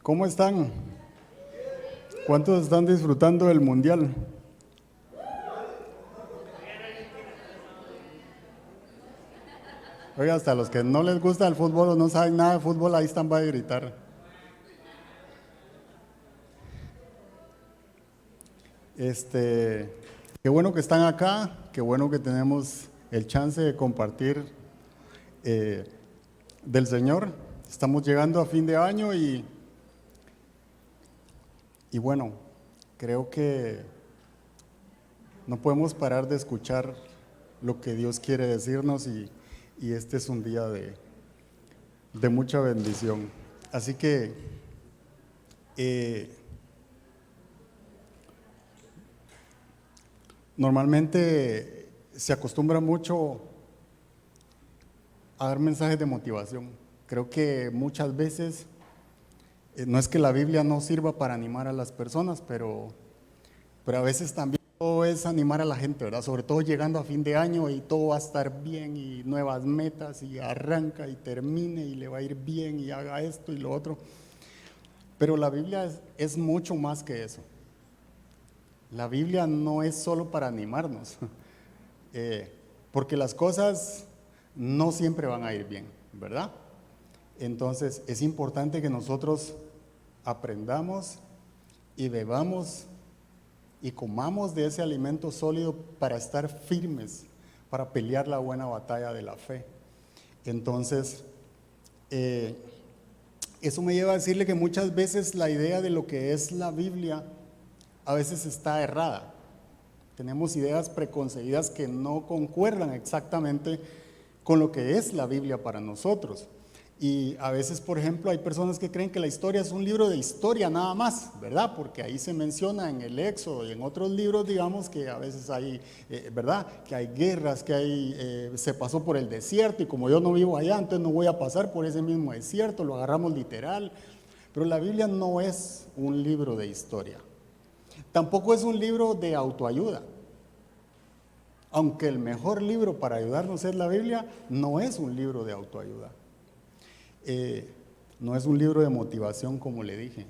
¿Cómo están? ¿Cuántos están disfrutando del mundial? Oiga, hasta los que no les gusta el fútbol o no saben nada de fútbol, ahí están para gritar. Qué bueno que están acá, qué bueno que tenemos el chance de compartir eh, del Señor. Estamos llegando a fin de año y bueno, creo que no podemos parar de escuchar lo que Dios quiere decirnos y este es un día de mucha bendición. Así que normalmente se acostumbra mucho a dar mensajes de motivación. Creo que muchas veces no es que la Biblia no sirva para animar a las personas, pero a veces también todo es animar a la gente, ¿verdad? Sobre todo llegando a fin de año y todo va a estar bien y nuevas metas y arranca y termine y le va a ir bien y haga esto y lo otro. Pero la Biblia es mucho más que eso. La Biblia no es solo para animarnos, porque las cosas no siempre van a ir bien, ¿verdad? Entonces es importante que nosotros aprendamos y bebamos y comamos de ese alimento sólido para estar firmes, para pelear la buena batalla de la fe. Entonces, eso me lleva a decirle que muchas veces la idea de lo que es la Biblia a veces está errada. Tenemos ideas preconcebidas que no concuerdan exactamente con lo que es la Biblia para nosotros. Y a veces, por ejemplo, hay personas que creen que la historia es un libro de historia nada más, ¿verdad? Porque ahí se menciona en el Éxodo y en otros libros, digamos, que a veces hay, ¿verdad? Que hay guerras, que hay, se pasó por el desierto y como yo no vivo allá, entonces no voy a pasar por ese mismo desierto, lo agarramos literal. Pero la Biblia no es un libro de historia. Tampoco es un libro de autoayuda. Aunque el mejor libro para ayudarnos es la Biblia, no es un libro de autoayuda. No es un libro de motivación, como le dije.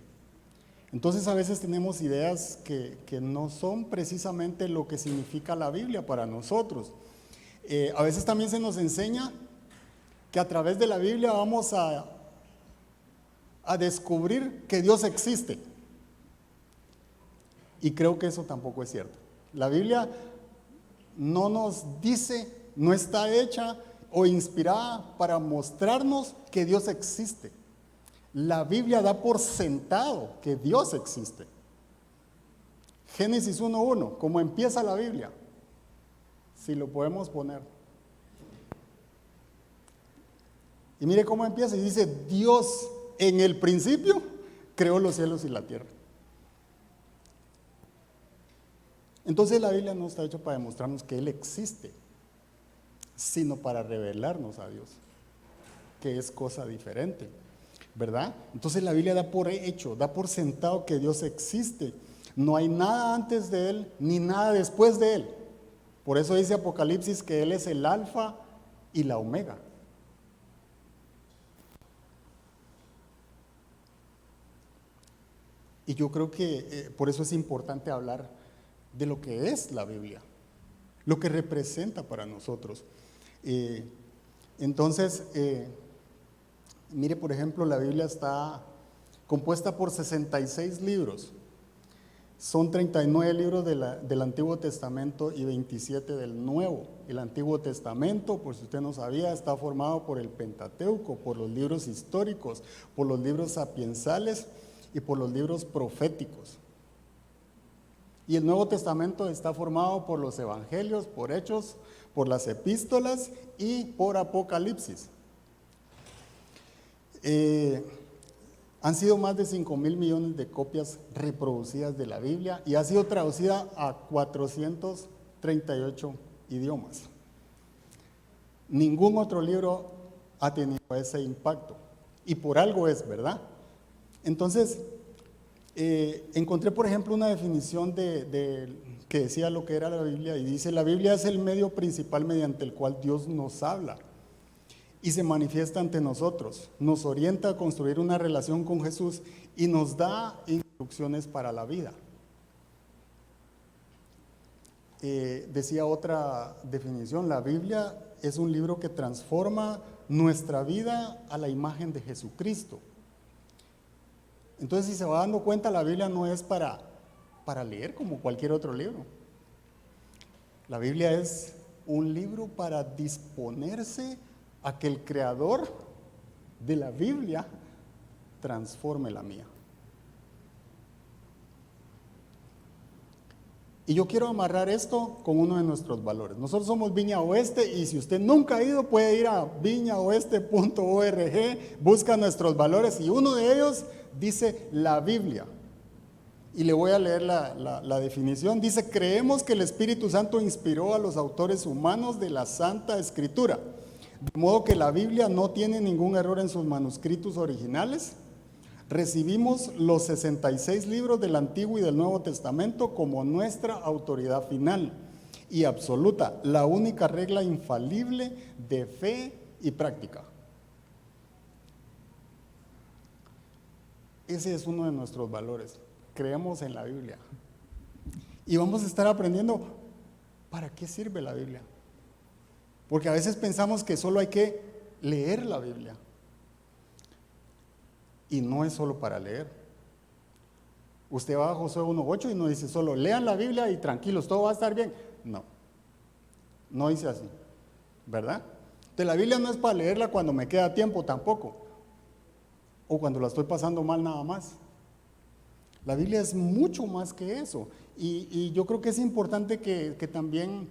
Entonces a veces tenemos ideas que no son precisamente lo que significa la Biblia para nosotros. A veces también se nos enseña que a través de la Biblia vamos a descubrir que Dios existe. Y creo que eso tampoco es cierto. La Biblia no nos dice, no está hecha o inspirada para mostrarnos que Dios existe. La Biblia da por sentado que Dios existe. Génesis 1:1, ¿cómo empieza la Biblia? Si lo podemos poner. Y mire cómo empieza y dice, Dios en el principio creó los cielos y la tierra. Entonces la Biblia no está hecha para demostrarnos que Él existe, sino para revelarnos a Dios, que es cosa diferente, ¿verdad? Entonces la Biblia da por hecho, da por sentado que Dios existe. No hay nada antes de Él, ni nada después de Él. Por eso dice Apocalipsis que Él es el alfa y la omega. Y yo creo que por eso es importante hablar de lo que es la Biblia, lo que representa para nosotros. Entonces, mire, por ejemplo, la Biblia está compuesta por 66 libros. Son 39 libros del Antiguo Testamento y 27 del Nuevo. El Antiguo Testamento, por si usted no sabía, está formado por el Pentateuco, por los libros históricos, por los libros sapiensales y por los libros proféticos. Y el Nuevo Testamento está formado por los evangelios, por Hechos, por las epístolas y por Apocalipsis. Han sido más de 5,000 millones de copias reproducidas de la Biblia y ha sido traducida a 438 idiomas. Ningún otro libro ha tenido ese impacto y por algo es, ¿verdad? Entonces, encontré, por ejemplo, una definición que decía lo que era la Biblia y dice, la Biblia es el medio principal mediante el cual Dios nos habla. y se manifiesta ante nosotros, nos orienta a construir una relación con Jesús y nos da instrucciones para la vida. Decía otra definición, la Biblia es un libro que transforma nuestra vida a la imagen de Jesucristo. Entonces, si se va dando cuenta, la Biblia no es para leer como cualquier otro libro. La Biblia es un libro para disponerse a que el creador de la Biblia transforme la mía. Y yo quiero amarrar esto con uno de nuestros valores. Nosotros somos Viña Oeste y si usted nunca ha ido puede ir a viñaoeste.org, busca nuestros valores y uno de ellos dice la Biblia. Y le voy a leer la definición. Dice, creemos que el Espíritu Santo inspiró a los autores humanos de la Santa Escritura, de modo que la Biblia no tiene ningún error en sus manuscritos originales. Recibimos los 66 libros del Antiguo y del Nuevo Testamento como nuestra autoridad final y absoluta, la única regla infalible de fe y práctica. Ese es uno de nuestros valores. Creemos en la Biblia. Y vamos a estar aprendiendo para qué sirve la Biblia. Porque a veces pensamos que solo hay que leer la Biblia. Y no es solo para leer. Usted va a Josué 1:8 y no dice solo lean la Biblia y tranquilos, todo va a estar bien. No, no dice así, ¿verdad? Entonces la Biblia no es para leerla cuando me queda tiempo tampoco, o cuando la estoy pasando mal nada más. La Biblia es mucho más que eso. Y yo creo que es importante que también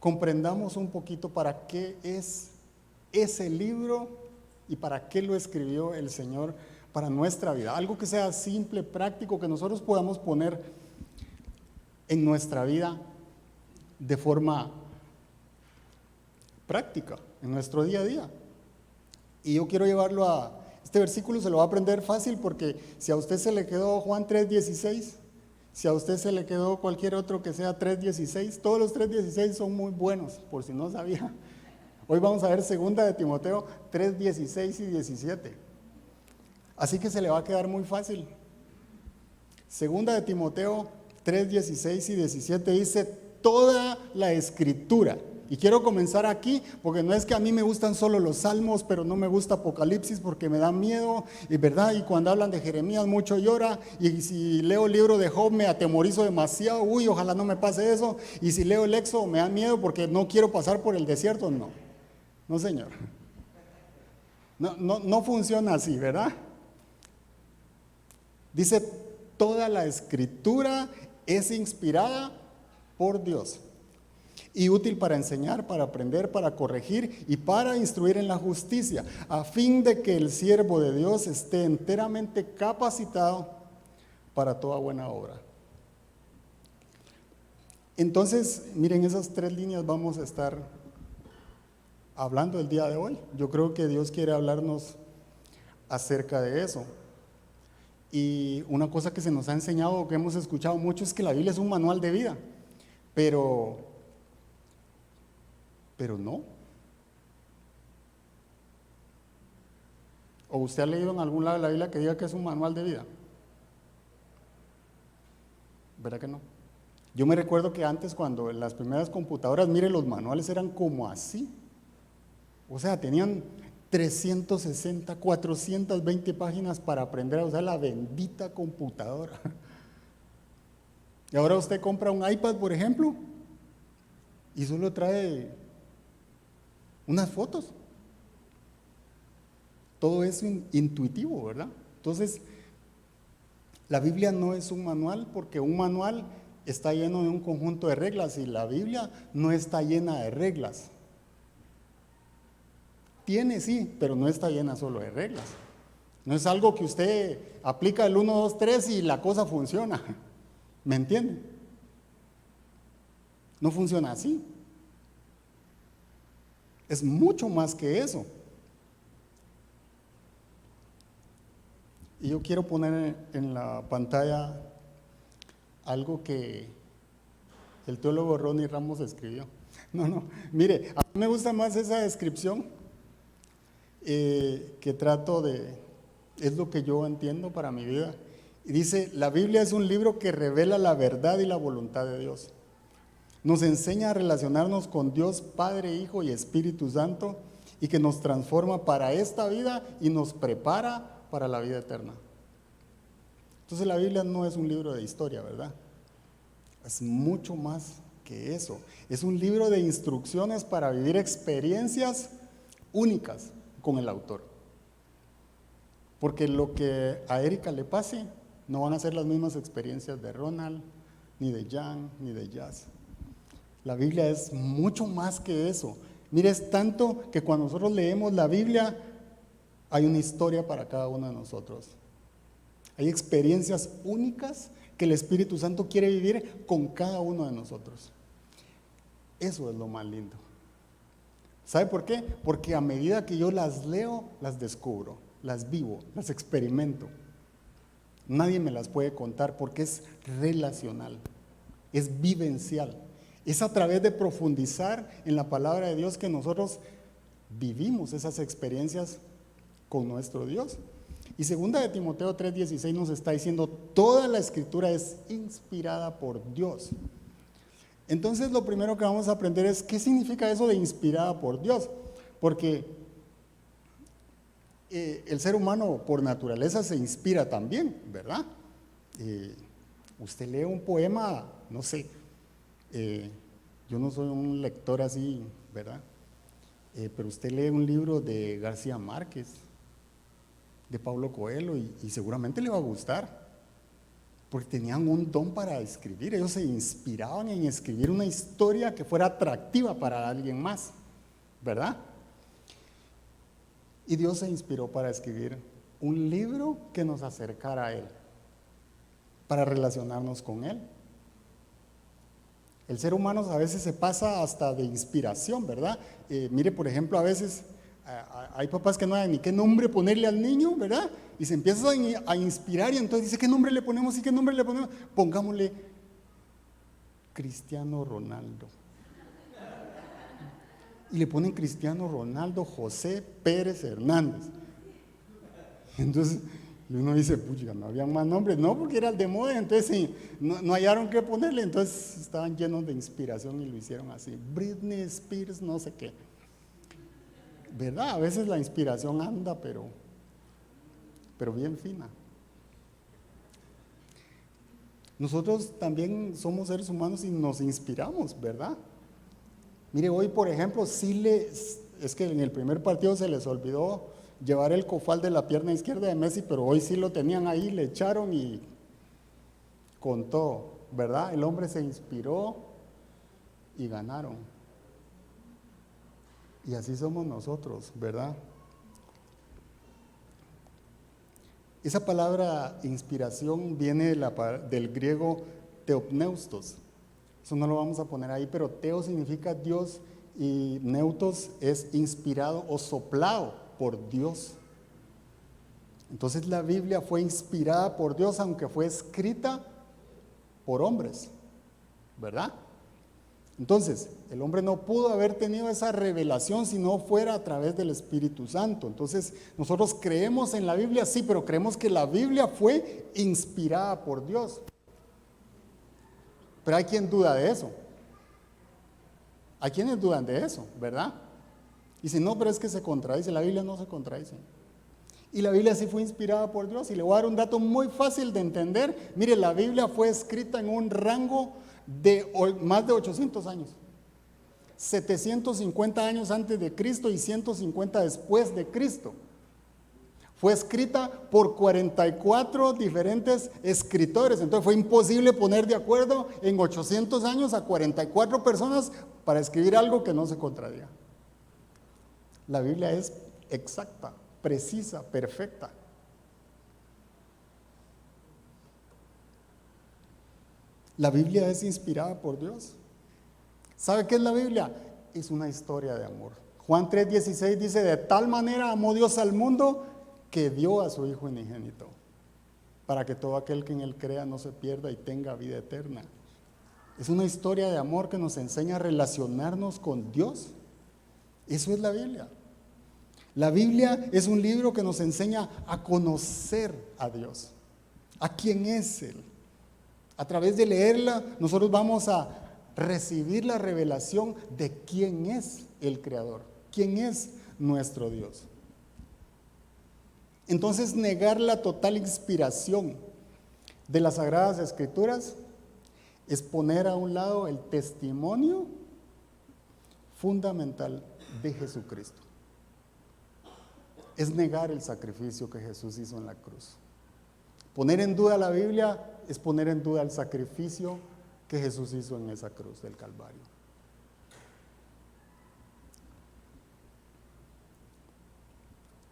comprendamos un poquito para qué es ese libro y para qué lo escribió el Señor para nuestra vida. Algo que sea simple, práctico, que nosotros podamos poner en nuestra vida de forma práctica, en nuestro día a día. Y yo quiero llevarlo a... Este versículo se lo va a aprender fácil porque si a usted se le quedó Juan 3:16, si a usted se le quedó cualquier otro que sea 3:16, todos los 3:16 son muy buenos, por si no sabía. Hoy vamos a ver 2 de Timoteo 3:16 y 17. Así que se le va a quedar muy fácil. 2 de Timoteo 3:16 y 17 dice toda la escritura. Y quiero comenzar aquí porque no es que a mí me gustan solo los salmos, pero no me gusta Apocalipsis porque me da miedo, y verdad, y cuando hablan de Jeremías mucho llora, y si leo el libro de Job me atemorizo demasiado, uy, ojalá no me pase eso, y si leo el Éxodo me da miedo porque no quiero pasar por el desierto. No señor, no funciona así, ¿verdad? Dice toda la escritura es inspirada por Dios y útil para enseñar, para aprender, para corregir y para instruir en la justicia, a fin de que el siervo de Dios esté enteramente capacitado para toda buena obra. Entonces, miren, esas 3 líneas vamos a estar hablando el día de hoy. Yo creo que Dios quiere hablarnos acerca de eso. Y una cosa que se nos ha enseñado, que hemos escuchado mucho, es que la Biblia es un manual de vida, pero no. ¿O usted ha leído en algún lado de la Biblia que diga que es un manual de vida? ¿Verdad que no? Yo me recuerdo que antes, cuando en las primeras computadoras, mire, los manuales eran como así. O sea, tenían 360, 420 páginas para aprender a usar la bendita computadora. Y ahora usted compra un iPad, por ejemplo, y solo trae unas fotos. Todo es intuitivo, ¿verdad? Entonces, la Biblia no es un manual, porque un manual está lleno de un conjunto de reglas y la Biblia no está llena de reglas. Tiene, sí, pero no está llena solo de reglas. No es algo que usted aplica el 1, 2, 3 y la cosa funciona. ¿Me entiende? No funciona así. Es mucho más que eso. Y yo quiero poner en la pantalla algo que el teólogo Ronnie Ramos escribió. No, no. Mire, a mí me gusta más esa descripción que trato de, es lo que yo entiendo para mi vida. Y dice, la Biblia es un libro que revela la verdad y la voluntad de Dios. Nos enseña a relacionarnos con Dios Padre, Hijo y Espíritu Santo y que nos transforma para esta vida y nos prepara para la vida eterna. Entonces la Biblia no es un libro de historia, ¿verdad? Es mucho más que eso. Es un libro de instrucciones para vivir experiencias únicas con el autor. Porque lo que a Erika le pase no van a ser las mismas experiencias de Ronald, ni de Jan, ni de Jazz. La Biblia es mucho más que eso. Mire, es tanto que cuando nosotros leemos la Biblia, hay una historia para cada uno de nosotros. Hay experiencias únicas que el Espíritu Santo quiere vivir con cada uno de nosotros. Eso es lo más lindo. ¿Sabe por qué? Porque a medida que yo las leo, las descubro, las vivo, las experimento. Nadie me las puede contar porque es relacional, es vivencial. Es a través de profundizar en la palabra de Dios que nosotros vivimos esas experiencias con nuestro Dios. Y segunda de Timoteo 3:16 nos está diciendo, toda la escritura es inspirada por Dios. Entonces lo primero que vamos a aprender es qué significa eso de inspirada por Dios. Porque el ser humano por naturaleza se inspira también, ¿verdad? Usted lee un poema, no sé, yo no soy un lector así, ¿verdad? Pero usted lee un libro de García Márquez, de Paulo Coelho, y seguramente le va a gustar, porque tenían un don para escribir. Ellos se inspiraban en escribir una historia que fuera atractiva para alguien más, ¿verdad? Y Dios se inspiró para escribir un libro que nos acercara a Él, para relacionarnos con Él. El ser humano a veces se pasa hasta de inspiración, ¿verdad? Mire, por ejemplo, a veces hay papás que no saben ni qué nombre ponerle al niño, ¿verdad? Y se empiezan a inspirar y entonces dice, ¿qué nombre le ponemos? ¿Y qué nombre le ponemos? Pongámosle Cristiano Ronaldo. Y le ponen Cristiano Ronaldo José Pérez Hernández. Entonces, y uno dice, pucha, no había más nombres. No, porque era el de moda, entonces sí, no hallaron qué ponerle, entonces estaban llenos de inspiración y lo hicieron así. Britney Spears, no sé qué. ¿Verdad? A veces la inspiración anda, pero bien fina. Nosotros también somos seres humanos y nos inspiramos, ¿verdad? Mire, hoy por ejemplo, es que en el primer partido se les olvidó llevar el cofal de la pierna izquierda de Messi, pero hoy sí lo tenían ahí, le echaron y con todo, ¿verdad? El hombre se inspiró y ganaron. Y así somos nosotros, ¿verdad? Esa palabra inspiración viene del griego teopneustos. Eso no lo vamos a poner ahí, pero teo significa Dios y neutos es inspirado o soplado por Dios. Entonces la Biblia fue inspirada por Dios, aunque fue escrita por hombres, ¿verdad? Entonces, el hombre no pudo haber tenido esa revelación si no fuera a través del Espíritu Santo. Entonces, nosotros creemos en la Biblia, sí, pero creemos que la Biblia fue inspirada por Dios. Pero hay quien duda de eso. Hay quienes dudan de eso, ¿verdad? Y si no, pero es que se contradice. La Biblia no se contradice. Y la Biblia sí fue inspirada por Dios. Y le voy a dar un dato muy fácil de entender. Mire, la Biblia fue escrita en un rango de más de 800 años. 750 años antes de Cristo y 150 después de Cristo. Fue escrita por 44 diferentes escritores. Entonces fue imposible poner de acuerdo en 800 años a 44 personas para escribir algo que no se contradiga. La Biblia es exacta, precisa, perfecta. La Biblia es inspirada por Dios. ¿Sabe qué es la Biblia? Es una historia de amor. Juan 3:16 dice, de tal manera amó Dios al mundo que dio a su Hijo unigénito, para que todo aquel que en Él crea no se pierda y tenga vida eterna. Es una historia de amor que nos enseña a relacionarnos con Dios. Eso es la Biblia. La Biblia es un libro que nos enseña a conocer a Dios, a quién es Él. A través de leerla, nosotros vamos a recibir la revelación de quién es el Creador, quién es nuestro Dios. Entonces, negar la total inspiración de las Sagradas Escrituras es poner a un lado el testimonio fundamental de Jesucristo. Es negar el sacrificio que Jesús hizo en la cruz. Poner en duda la Biblia es poner en duda el sacrificio que Jesús hizo en esa cruz del Calvario.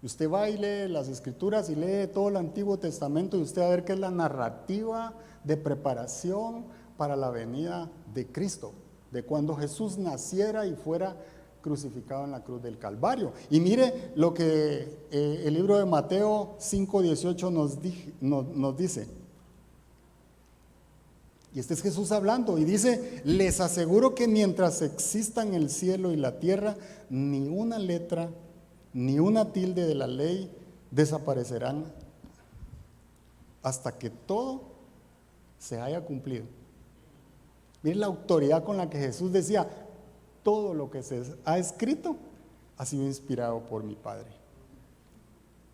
Usted va y lee las Escrituras y lee todo el Antiguo Testamento y usted va a ver que es la narrativa de preparación para la venida de Cristo, de cuando Jesús naciera y fuera crucificado en la cruz del Calvario. Y mire lo que el libro de Mateo 5:18 nos dice. Y este es Jesús hablando y dice: les aseguro que mientras existan el cielo y la tierra, ni una letra, ni una tilde de la ley desaparecerán hasta que todo se haya cumplido. Miren la autoridad con la que Jesús decía: todo lo que se ha escrito ha sido inspirado por mi Padre.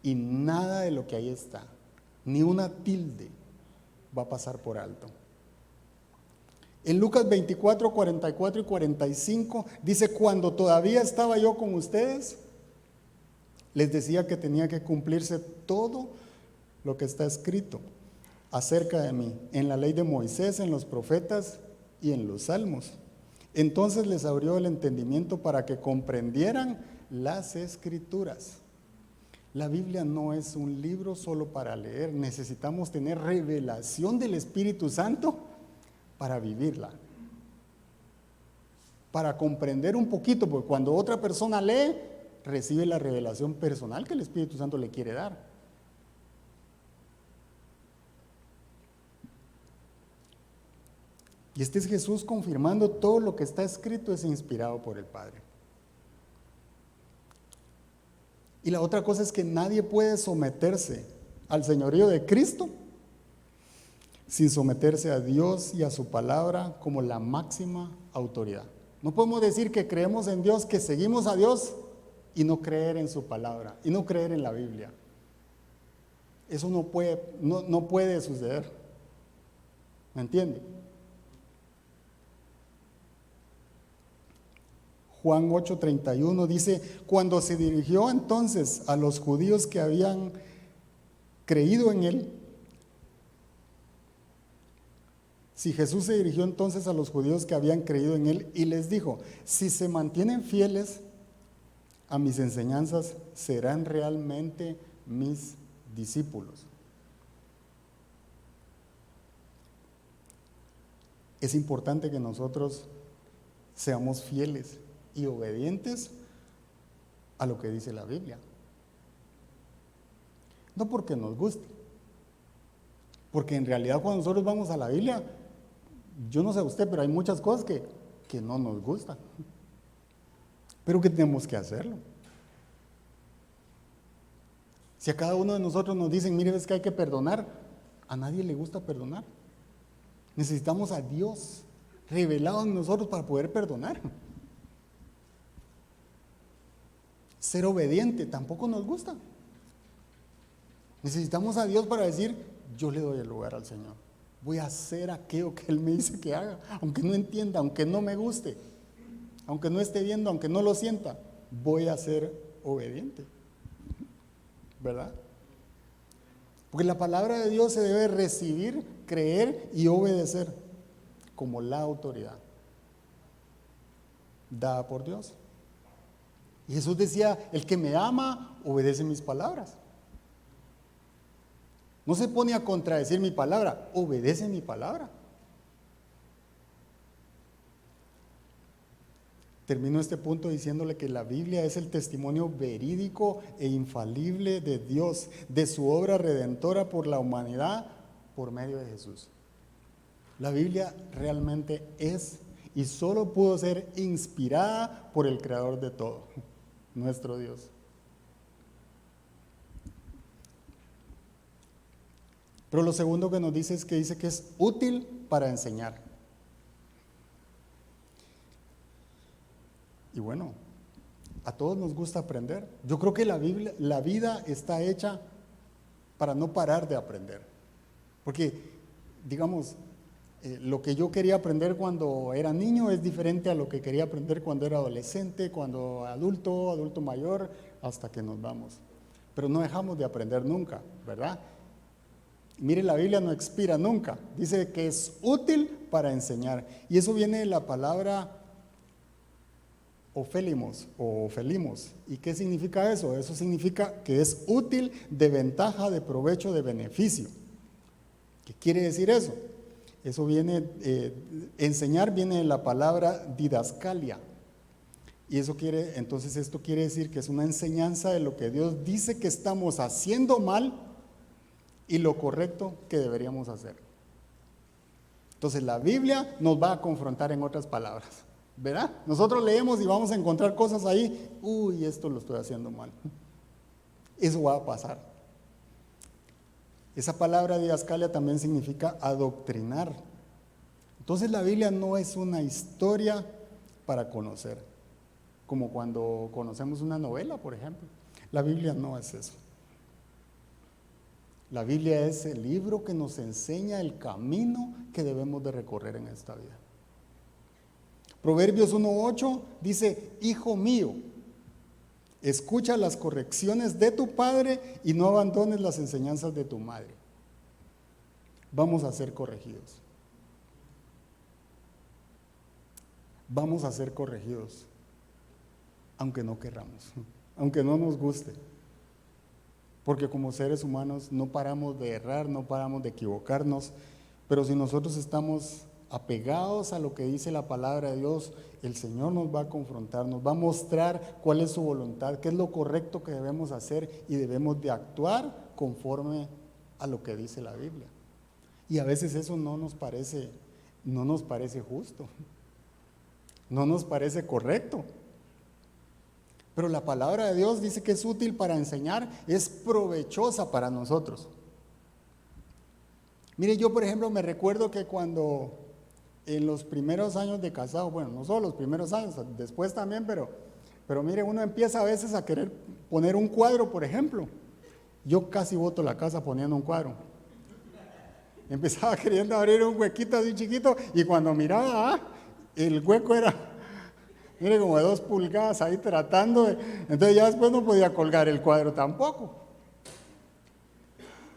Y nada de lo que ahí está, ni una tilde, va a pasar por alto. En Lucas 24, 44 y 45 dice: cuando todavía estaba yo con ustedes, les decía que tenía que cumplirse todo lo que está escrito acerca de mí, en la ley de Moisés, en los profetas y en los salmos. Entonces les abrió el entendimiento para que comprendieran las Escrituras. La Biblia no es un libro solo para leer, necesitamos tener revelación del Espíritu Santo para vivirla, para comprender un poquito, porque cuando otra persona lee, recibe la revelación personal que el Espíritu Santo le quiere dar. Y este es Jesús confirmando todo lo que está escrito es inspirado por el Padre. Y la otra cosa es que nadie puede someterse al señorío de Cristo sin someterse a Dios y a su palabra como la máxima autoridad. No podemos decir que creemos en Dios, que seguimos a Dios y no creer en su palabra y no creer en la Biblia. Eso no puede suceder. ¿Me entiende? Juan 8:31 dice: cuando se dirigió entonces a los judíos que habían creído en él, si Jesús se dirigió entonces a los judíos que habían creído en él y les dijo: si se mantienen fieles a mis enseñanzas, serán realmente mis discípulos. Es importante que nosotros seamos fieles y obedientes a lo que dice la Biblia. No porque nos guste, porque en realidad cuando nosotros vamos a la Biblia, yo no sé usted, pero hay muchas cosas que no nos gustan, pero que tenemos que hacerlo. Si a cada uno de nosotros nos dicen: mire, es que hay que perdonar, a nadie le gusta perdonar. Necesitamos a Dios revelado en nosotros para poder perdonar. Ser obediente tampoco nos gusta. Necesitamos a Dios para decir: yo le doy el lugar al Señor. Voy a hacer aquello que Él me dice que haga, aunque no entienda, aunque no me guste, aunque no esté viendo, aunque no lo sienta, voy a ser obediente. ¿Verdad? Porque la palabra de Dios se debe recibir, creer y obedecer como la autoridad dada por Dios. Y Jesús decía: el que me ama, obedece mis palabras. No se pone a contradecir mi palabra, obedece mi palabra. Termino este punto diciéndole que la Biblia es el testimonio verídico e infalible de Dios, de su obra redentora por la humanidad por medio de Jesús. La Biblia realmente es y solo pudo ser inspirada por el Creador de todo, nuestro Dios. Pero lo segundo que nos dice es que dice que es útil para enseñar. Y bueno, a todos nos gusta aprender. Yo creo que la vida está hecha para no parar de aprender. Porque, digamos, lo que yo quería aprender cuando era niño es diferente a lo que quería aprender cuando era adolescente, cuando adulto mayor, hasta que nos vamos. Pero no dejamos de aprender nunca, ¿verdad? Mire, la Biblia no expira nunca. Dice que es útil para enseñar. Y eso viene de la palabra ofelimos o ofelimos. ¿Y qué significa eso? Eso significa que es útil, de ventaja, de provecho, de beneficio. ¿Qué quiere decir eso? Eso viene, enseñar viene de la palabra didascalia. Y entonces esto quiere decir que es una enseñanza de lo que Dios dice que estamos haciendo mal y lo correcto que deberíamos hacer. Entonces la Biblia nos va a confrontar, en otras palabras, ¿verdad? Nosotros leemos y vamos a encontrar cosas ahí, uy, esto lo estoy haciendo mal. Eso va a pasar. Esa palabra didascalia también significa adoctrinar. Entonces la Biblia no es una historia para conocer, como cuando conocemos una novela, por ejemplo. La Biblia no es eso. La Biblia es el libro que nos enseña el camino que debemos de recorrer en esta vida. Proverbios 1:8 dice: hijo mío, escucha las correcciones de tu padre y no abandones las enseñanzas de tu madre. Vamos a ser corregidos. Vamos a ser corregidos, aunque no querramos, aunque no nos guste. Porque como seres humanos no paramos de errar, no paramos de equivocarnos, pero si nosotros estamos apegados a lo que dice la palabra de Dios, el Señor nos va a confrontar, nos va a mostrar cuál es su voluntad, qué es lo correcto que debemos hacer y debemos de actuar conforme a lo que dice la Biblia. Y a veces eso no nos parece justo, no nos parece correcto. Pero la palabra de Dios dice que es útil para enseñar, es provechosa para nosotros. Mire, yo por ejemplo me recuerdo que cuando en los primeros años de casado, bueno, no solo los primeros años, después también, pero mire, uno empieza a veces a querer poner un cuadro, por ejemplo. Yo casi boto la casa poniendo un cuadro. Empezaba queriendo abrir un huequito así chiquito y cuando miraba, el hueco era, mire, como de 2 pulgadas ahí tratando de, entonces ya después no podía colgar el cuadro tampoco.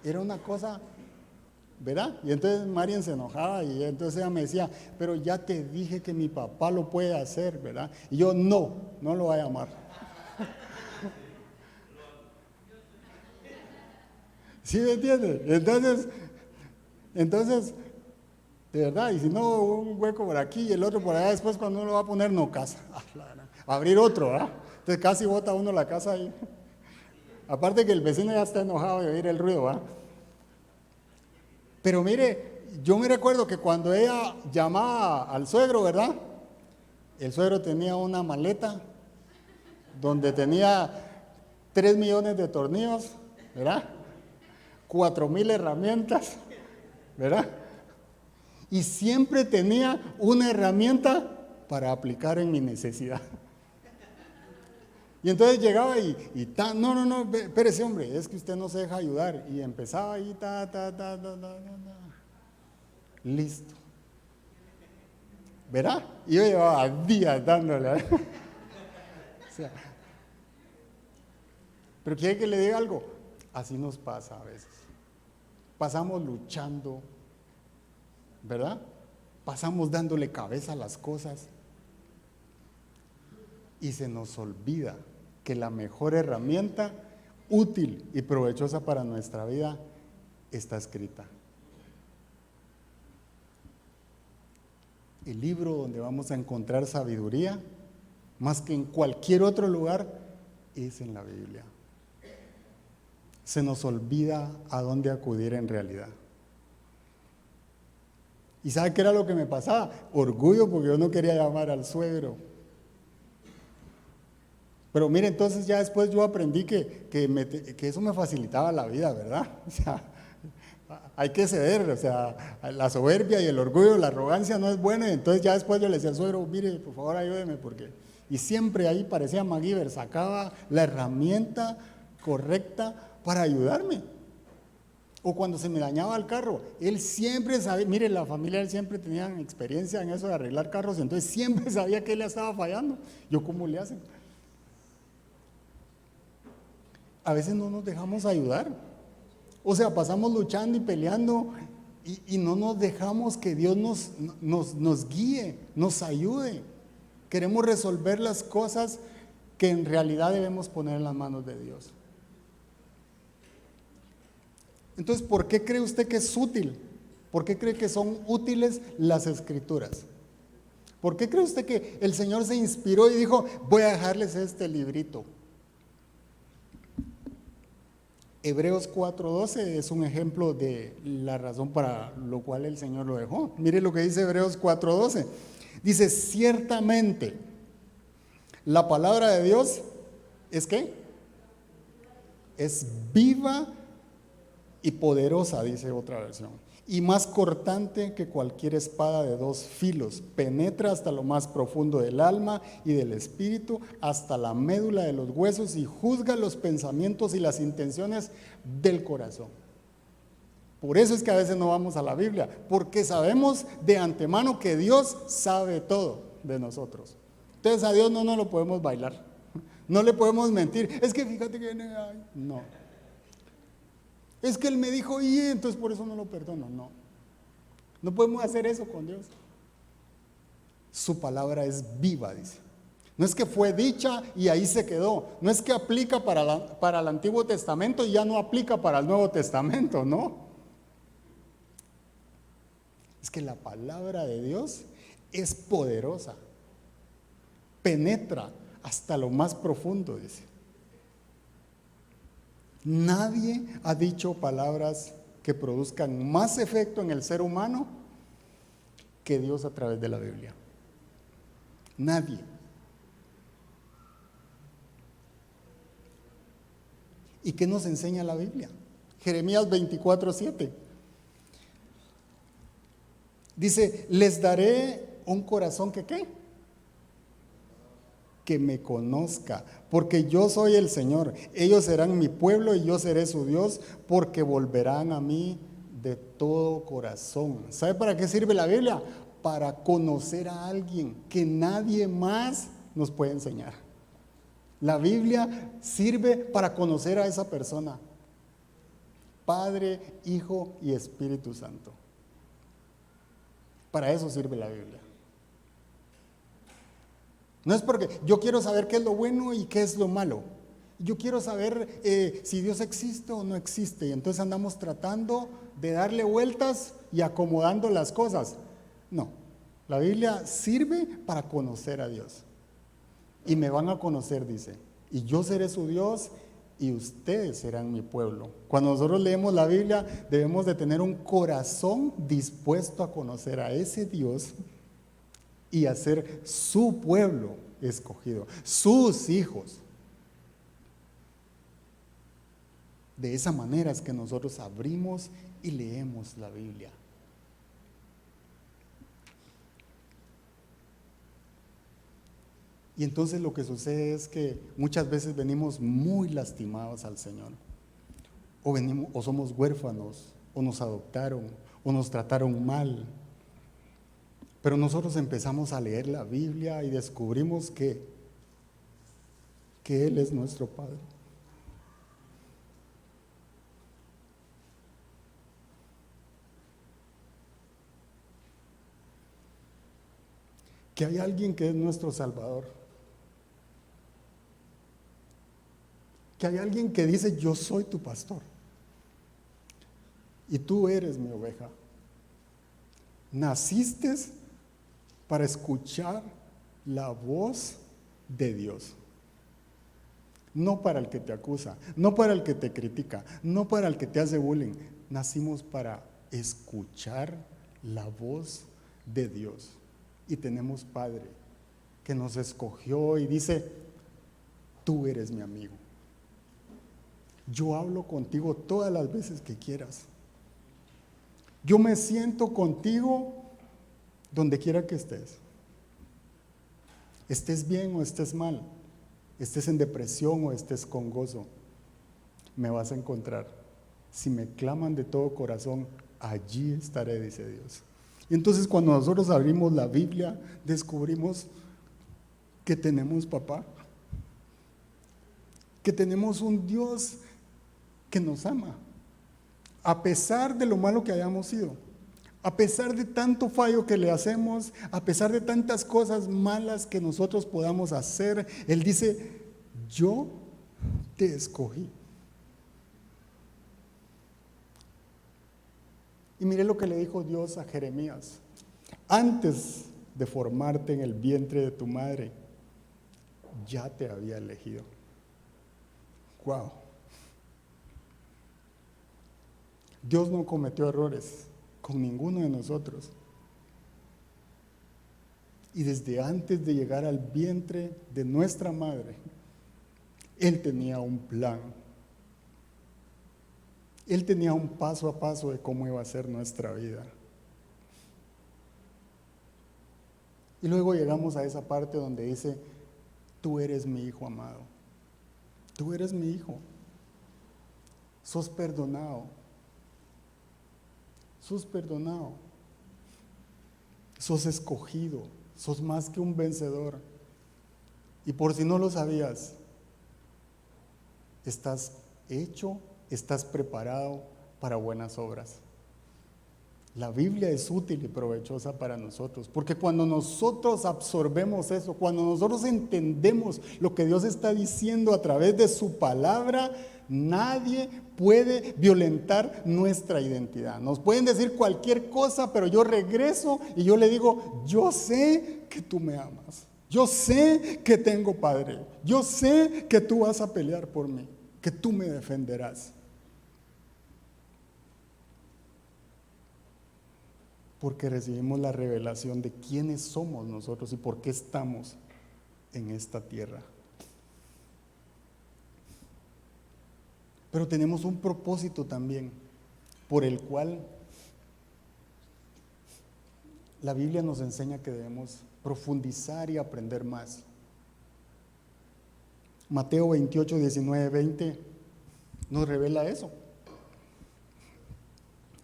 Era una cosa, ¿verdad? Y entonces Marian se enojaba y entonces ella me decía, pero ya te dije que mi papá lo puede hacer, ¿verdad? Y yo, no lo voy a llamar. ¿Sí me entiendes? Entonces, de verdad, y si no, un hueco por aquí y el otro por allá, después cuando uno lo va a poner, no casa. Abrir otro, ¿verdad? Entonces casi bota uno la casa ahí. Aparte que el vecino ya está enojado de oír el ruido, ¿verdad? Pero mire, yo me recuerdo que cuando ella llamaba al suegro, ¿verdad? El suegro tenía una maleta donde tenía 3 millones de tornillos, ¿verdad? 4,000 herramientas, ¿verdad? Y siempre tenía una herramienta para aplicar en mi necesidad. Y entonces llegaba no, espérese hombre, es que usted no se deja ayudar. Y empezaba ahí, listo. ¿Verdad? Y yo llevaba días dándole. O sea, pero quiere que le diga algo, así nos pasa a veces. Pasamos luchando, ¿verdad? Pasamos dándole cabeza a las cosas y se nos olvida que la mejor herramienta útil y provechosa para nuestra vida está escrita. El libro donde vamos a encontrar sabiduría, más que en cualquier otro lugar, es en la Biblia. Se nos olvida a dónde acudir en realidad. ¿Y sabe qué era lo que me pasaba? Orgullo, porque yo no quería llamar al suegro. Pero mire, entonces ya después yo aprendí que eso me facilitaba la vida, ¿verdad? O sea, hay que ceder, o sea, la soberbia y el orgullo, la arrogancia no es buena. Y entonces ya después yo le decía al suegro, mire, por favor ayúdeme, porque... Y siempre ahí parecía MacGyver, sacaba la herramienta correcta para ayudarme. O cuando se me dañaba el carro, él siempre sabía, mire, la familia él siempre tenían experiencia en eso de arreglar carros, entonces siempre sabía que él le estaba fallando. Yo, ¿cómo le hacen? A veces no nos dejamos ayudar. O sea, pasamos luchando y peleando y no nos dejamos que Dios nos guíe, nos ayude. Queremos resolver las cosas que en realidad debemos poner en las manos de Dios. Entonces, ¿por qué cree usted que es útil? ¿Por qué cree que son útiles las Escrituras? ¿Por qué cree usted que el Señor se inspiró y dijo, voy a dejarles este librito? Hebreos 4:12 es un ejemplo de la razón para lo cual el Señor lo dejó. Mire lo que dice Hebreos 4:12. Dice, ciertamente, la palabra de Dios es ¿qué? Es viva y poderosa, dice otra versión, y más cortante que cualquier espada de dos filos, penetra hasta lo más profundo del alma y del espíritu, hasta la médula de los huesos, y juzga los pensamientos y las intenciones del corazón. Por eso es que a veces no vamos a la Biblia, porque sabemos de antemano que Dios sabe todo de nosotros. Entonces a Dios no nos lo podemos bailar, no le podemos mentir, es que fíjate que no. Es que Él me dijo y entonces por eso no lo perdono. No podemos hacer eso con Dios. Su palabra es viva, dice. No es que fue dicha y ahí se quedó. No es que aplica para el Antiguo Testamento y ya no aplica para el Nuevo Testamento, no. Es que la palabra de Dios es poderosa. Penetra hasta lo más profundo, dice. Nadie ha dicho palabras que produzcan más efecto en el ser humano que Dios a través de la Biblia. Nadie. ¿Y qué nos enseña la Biblia? Jeremías 24:7. Dice, les daré un corazón que ¿qué? Que me conozca, porque yo soy el Señor. Ellos serán mi pueblo y yo seré su Dios, porque volverán a mí de todo corazón. ¿Sabe para qué sirve la Biblia? Para conocer a alguien que nadie más nos puede enseñar. La Biblia sirve para conocer a esa persona. Padre, Hijo y Espíritu Santo. Para eso sirve la Biblia. No es porque yo quiero saber qué es lo bueno y qué es lo malo. Yo quiero saber si Dios existe o no existe. Y entonces andamos tratando de darle vueltas y acomodando las cosas. No, la Biblia sirve para conocer a Dios. Y me van a conocer, dice. Y yo seré su Dios y ustedes serán mi pueblo. Cuando nosotros leemos la Biblia, debemos de tener un corazón dispuesto a conocer a ese Dios y a ser su pueblo escogido, sus hijos. De esa manera es que nosotros abrimos y leemos la Biblia. Y entonces lo que sucede es que muchas veces venimos muy lastimados al Señor, o somos huérfanos, o nos adoptaron, o nos trataron mal. Pero nosotros empezamos a leer la Biblia y descubrimos que Él es nuestro Padre. Que hay alguien que es nuestro Salvador. Que hay alguien que dice, yo soy tu pastor. Y tú eres mi oveja. Naciste para escuchar la voz de Dios. No para el que te acusa, no para el que te critica, no para el que te hace bullying. Nacimos para escuchar la voz de Dios. Y tenemos Padre que nos escogió y dice, tú eres mi amigo. Yo hablo contigo todas las veces que quieras. Yo me siento contigo donde quiera que estés. Estés bien o estés mal, estés en depresión o estés con gozo, me vas a encontrar. Si me claman de todo corazón, allí estaré, dice Dios. Y entonces cuando nosotros abrimos la Biblia, descubrimos que tenemos papá, que tenemos un Dios que nos ama, a pesar de lo malo que hayamos sido, a pesar de tanto fallo que le hacemos, a pesar de tantas cosas malas que nosotros podamos hacer. Él dice, yo te escogí. Y mire lo que le dijo Dios a Jeremías: antes de formarte en el vientre de tu madre, ya te había elegido. Wow. Dios no cometió errores con ninguno de nosotros. Y desde antes de llegar al vientre de nuestra madre, Él tenía un plan. Él tenía un paso a paso de cómo iba a ser nuestra vida. Y luego llegamos a esa parte donde dice, tú eres mi hijo amado. Tú eres mi hijo. Sos perdonado. Sos perdonado. Sos escogido. Sos más que un vencedor. Y por si no lo sabías, estás hecho, estás preparado para buenas obras. La Biblia es útil y provechosa para nosotros, porque cuando nosotros absorbemos eso, cuando nosotros entendemos lo que Dios está diciendo a través de su palabra, nadie puede violentar nuestra identidad. Nos pueden decir cualquier cosa, pero yo regreso y yo le digo, yo sé que tú me amas, yo sé que tengo Padre, yo sé que tú vas a pelear por mí, que tú me defenderás. Porque recibimos la revelación de quiénes somos nosotros y por qué estamos en esta tierra. Pero tenemos un propósito también, por el cual la Biblia nos enseña que debemos profundizar y aprender más. Mateo 28, 19, 20 nos revela eso.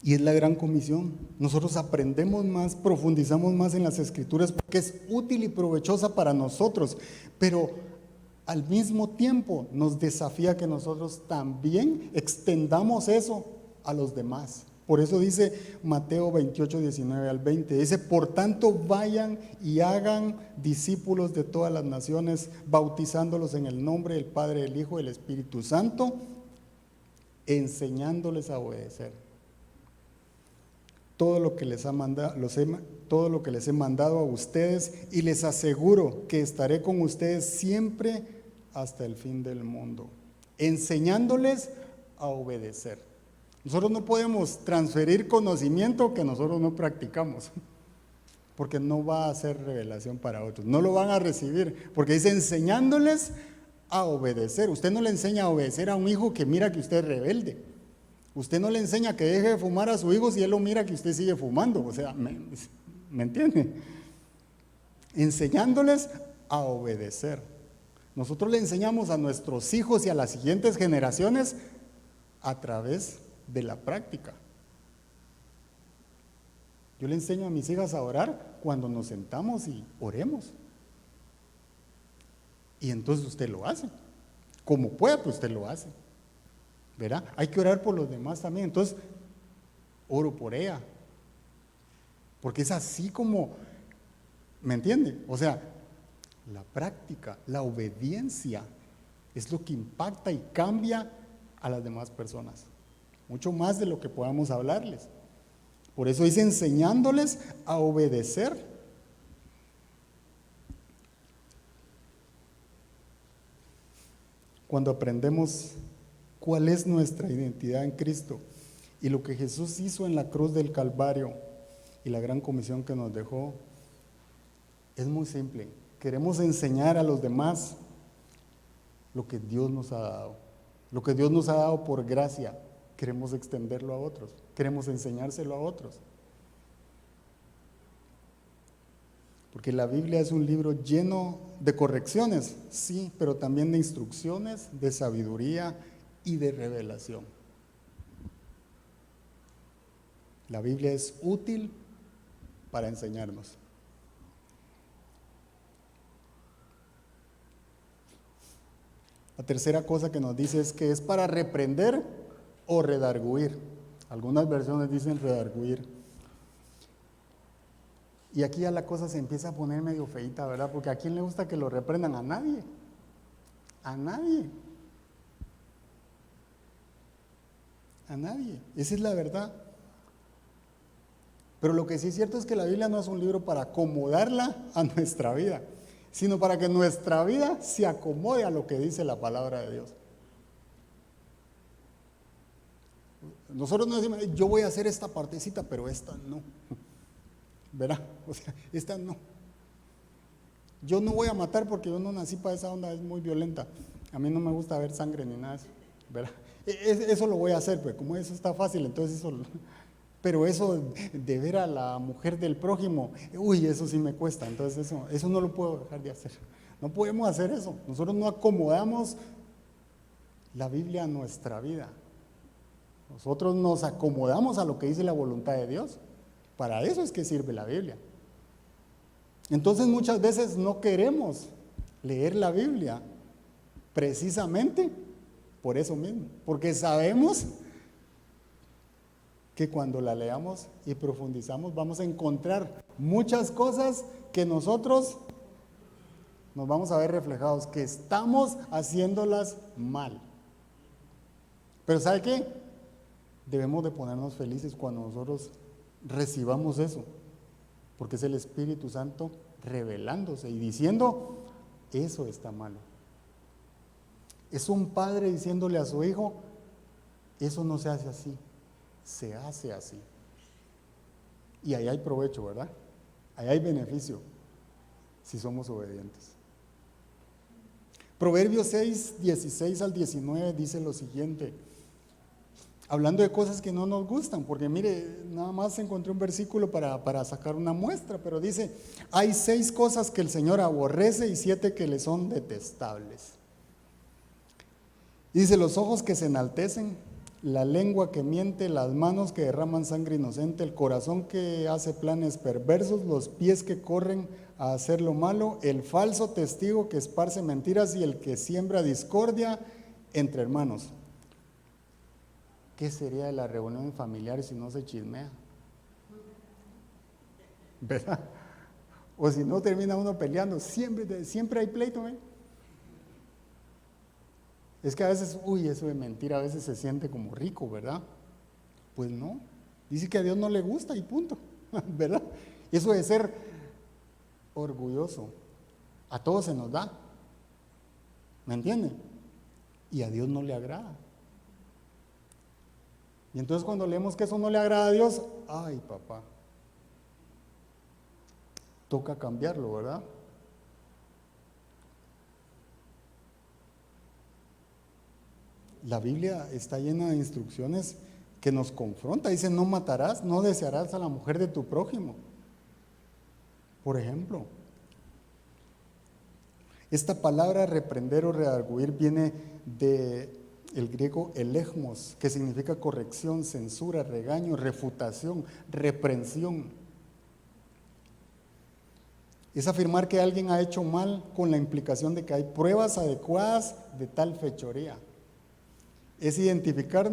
Y es la gran comisión. Nosotros aprendemos más, profundizamos más en las Escrituras porque es útil y provechosa para nosotros, pero al mismo tiempo nos desafía que nosotros también extendamos eso a los demás. Por eso dice Mateo 28, 19 al 20, dice, por tanto vayan y hagan discípulos de todas las naciones, bautizándolos en el nombre del Padre, del Hijo y del Espíritu Santo, enseñándoles a obedecer todo lo que les he mandado a ustedes, y les aseguro que estaré con ustedes siempre hasta el fin del mundo, enseñándoles a obedecer. Nosotros no podemos transferir conocimiento que nosotros no practicamos, porque no va a ser revelación para otros, no lo van a recibir, porque dice enseñándoles a obedecer. Usted no le enseña a obedecer a un hijo que mira que usted es rebelde. Usted no le enseña que deje de fumar a su hijo si él lo mira que usted sigue fumando. O sea, ¿me entiende? Enseñándoles a obedecer. Nosotros le enseñamos a nuestros hijos y a las siguientes generaciones a través de la práctica. Yo le enseño a mis hijas a orar cuando nos sentamos y oremos. Y entonces usted lo hace. Como pueda, pues usted lo hace. ¿Verdad? Hay que orar por los demás también. Entonces, oro por ella. Porque es así como, ¿me entiende? O sea, la práctica, la obediencia es lo que impacta y cambia a las demás personas. Mucho más de lo que podamos hablarles. Por eso dice enseñándoles a obedecer. Cuando aprendemos cuál es nuestra identidad en Cristo y lo que Jesús hizo en la cruz del Calvario y la gran comisión que nos dejó es muy simple. Queremos enseñar a los demás lo que Dios nos ha dado. Lo que Dios nos ha dado por gracia, queremos extenderlo a otros. Queremos enseñárselo a otros. Porque la Biblia es un libro lleno de correcciones, sí, pero también de instrucciones, de sabiduría y de revelación. La Biblia es útil para enseñarnos. La tercera cosa que nos dice es que es para reprender o redarguir. Algunas versiones dicen redarguir. Y aquí ya la cosa se empieza a poner medio feita, ¿verdad? Porque ¿a quién le gusta que lo reprendan? A nadie. A nadie. A nadie. Esa es la verdad. Pero lo que sí es cierto es que la Biblia no es un libro para acomodarla a nuestra vida, sino para que nuestra vida se acomode a lo que dice la palabra de Dios. Nosotros no decimos, yo voy a hacer esta partecita, pero esta no. ¿Verdad? O sea, esta no. Yo no voy a matar porque yo no nací para esa onda, es muy violenta. A mí no me gusta ver sangre ni nada de eso, ¿verdad? Eso lo voy a hacer, pues como eso está fácil, entonces eso... Pero eso de ver a la mujer del prójimo, uy, eso sí me cuesta, entonces eso no lo puedo dejar de hacer. No podemos hacer eso. Nosotros no acomodamos la Biblia a nuestra vida. Nosotros nos acomodamos a lo que dice la voluntad de Dios. Para eso es que sirve la Biblia. Entonces muchas veces no queremos leer la Biblia precisamente por eso mismo, porque sabemos que cuando la leamos y profundizamos vamos a encontrar muchas cosas que nosotros nos vamos a ver reflejados, que estamos haciéndolas mal. Pero ¿sabe qué? Debemos de ponernos felices cuando nosotros recibamos eso, porque es el Espíritu Santo revelándose y diciendo, eso está malo. Es un padre diciéndole a su hijo, eso no se hace así, se hace así. Y ahí hay provecho, ¿verdad? Ahí hay beneficio, si somos obedientes. Proverbios 6, 16 al 19 dice lo siguiente, hablando de cosas que no nos gustan, porque mire, nada más encontré un versículo para sacar una muestra, pero dice, hay 6 cosas que el Señor aborrece y 7 que le son detestables. Dice, los ojos que se enaltecen, la lengua que miente, las manos que derraman sangre inocente, el corazón que hace planes perversos, los pies que corren a hacer lo malo, el falso testigo que esparce mentiras y el que siembra discordia entre hermanos. ¿Qué sería de la reunión familiar si no se chismea? ¿Verdad? O si no termina uno peleando, siempre hay pleito, ¿eh? Es que a veces, eso de mentira a veces se siente como rico, ¿verdad? Pues no, dice que a Dios no le gusta y punto, ¿verdad? Eso de ser orgulloso, a todos se nos da, ¿me entienden? Y a Dios no le agrada. Y entonces cuando leemos que eso no le agrada a Dios, ay papá, toca cambiarlo, ¿verdad? La Biblia está llena de instrucciones que nos confronta. Dice, no matarás, no desearás a la mujer de tu prójimo. Por ejemplo, esta palabra reprender o redarguir viene del griego elegmos, que significa corrección, censura, regaño, refutación, reprensión. Es afirmar que alguien ha hecho mal con la implicación de que hay pruebas adecuadas de tal fechoría. Es identificar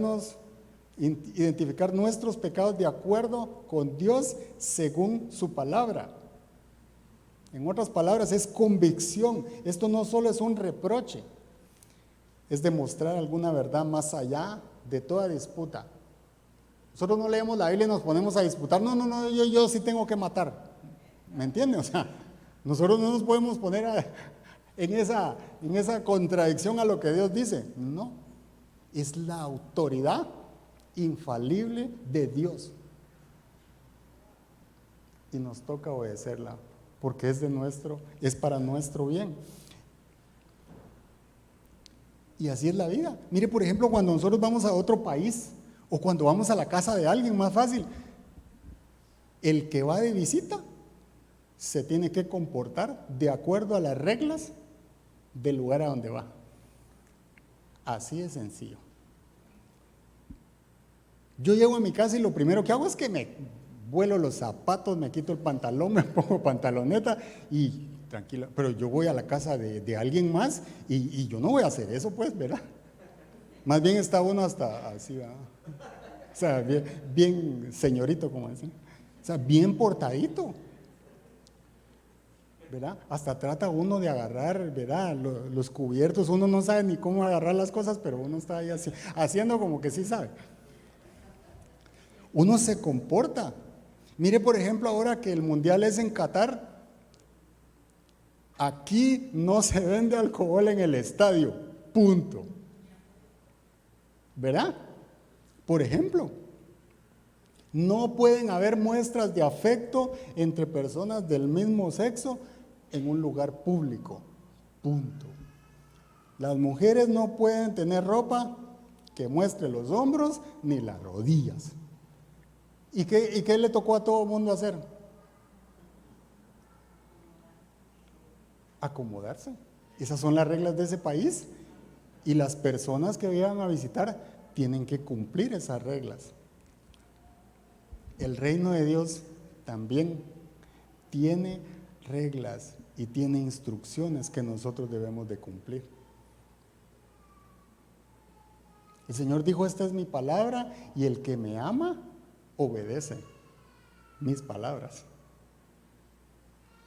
nuestros pecados de acuerdo con Dios según su palabra. En otras palabras, es convicción. Esto no solo es un reproche, es demostrar alguna verdad más allá de toda disputa. Nosotros no leemos la Biblia y nos ponemos a disputar. No, yo sí tengo que matar. ¿Me entiende? O sea, nosotros no nos podemos poner en esa contradicción a lo que Dios dice. No. Es la autoridad infalible de Dios. y nos toca obedecerla, porque es para nuestro bien. Y así es la vida. Mire, por ejemplo, cuando nosotros vamos a otro país o cuando vamos a la casa de alguien, más fácil, el que va de visita se tiene que comportar de acuerdo a las reglas del lugar a donde va. Así de sencillo. Yo llego a mi casa y lo primero que hago es que me vuelo los zapatos, me quito el pantalón, me pongo pantaloneta y tranquilo. Pero yo voy a la casa de alguien más y yo no voy a hacer eso, pues, ¿verdad? Más bien está uno hasta así, ¿verdad? O sea, bien señorito, como dicen. O sea, bien portadito, ¿verdad? Hasta trata uno de agarrar, ¿verdad? Los cubiertos, uno no sabe ni cómo agarrar las cosas, pero uno está ahí así, haciendo como que sí sabe. Uno se comporta. Mire, por ejemplo, ahora que el mundial es en Qatar, aquí no se vende alcohol en el estadio, punto. ¿Verdad? Por ejemplo, no pueden haber muestras de afecto entre personas del mismo sexo en un lugar público, punto. Las mujeres no pueden tener ropa que muestre los hombros ni las rodillas. ¿Y qué le tocó a todo el mundo hacer? Acomodarse. Esas son las reglas de ese país y las personas que vayan a visitar tienen que cumplir esas reglas. El reino de Dios también tiene reglas y tiene instrucciones que nosotros debemos de cumplir. El Señor dijo: esta es mi palabra y el que me ama obedece mis palabras.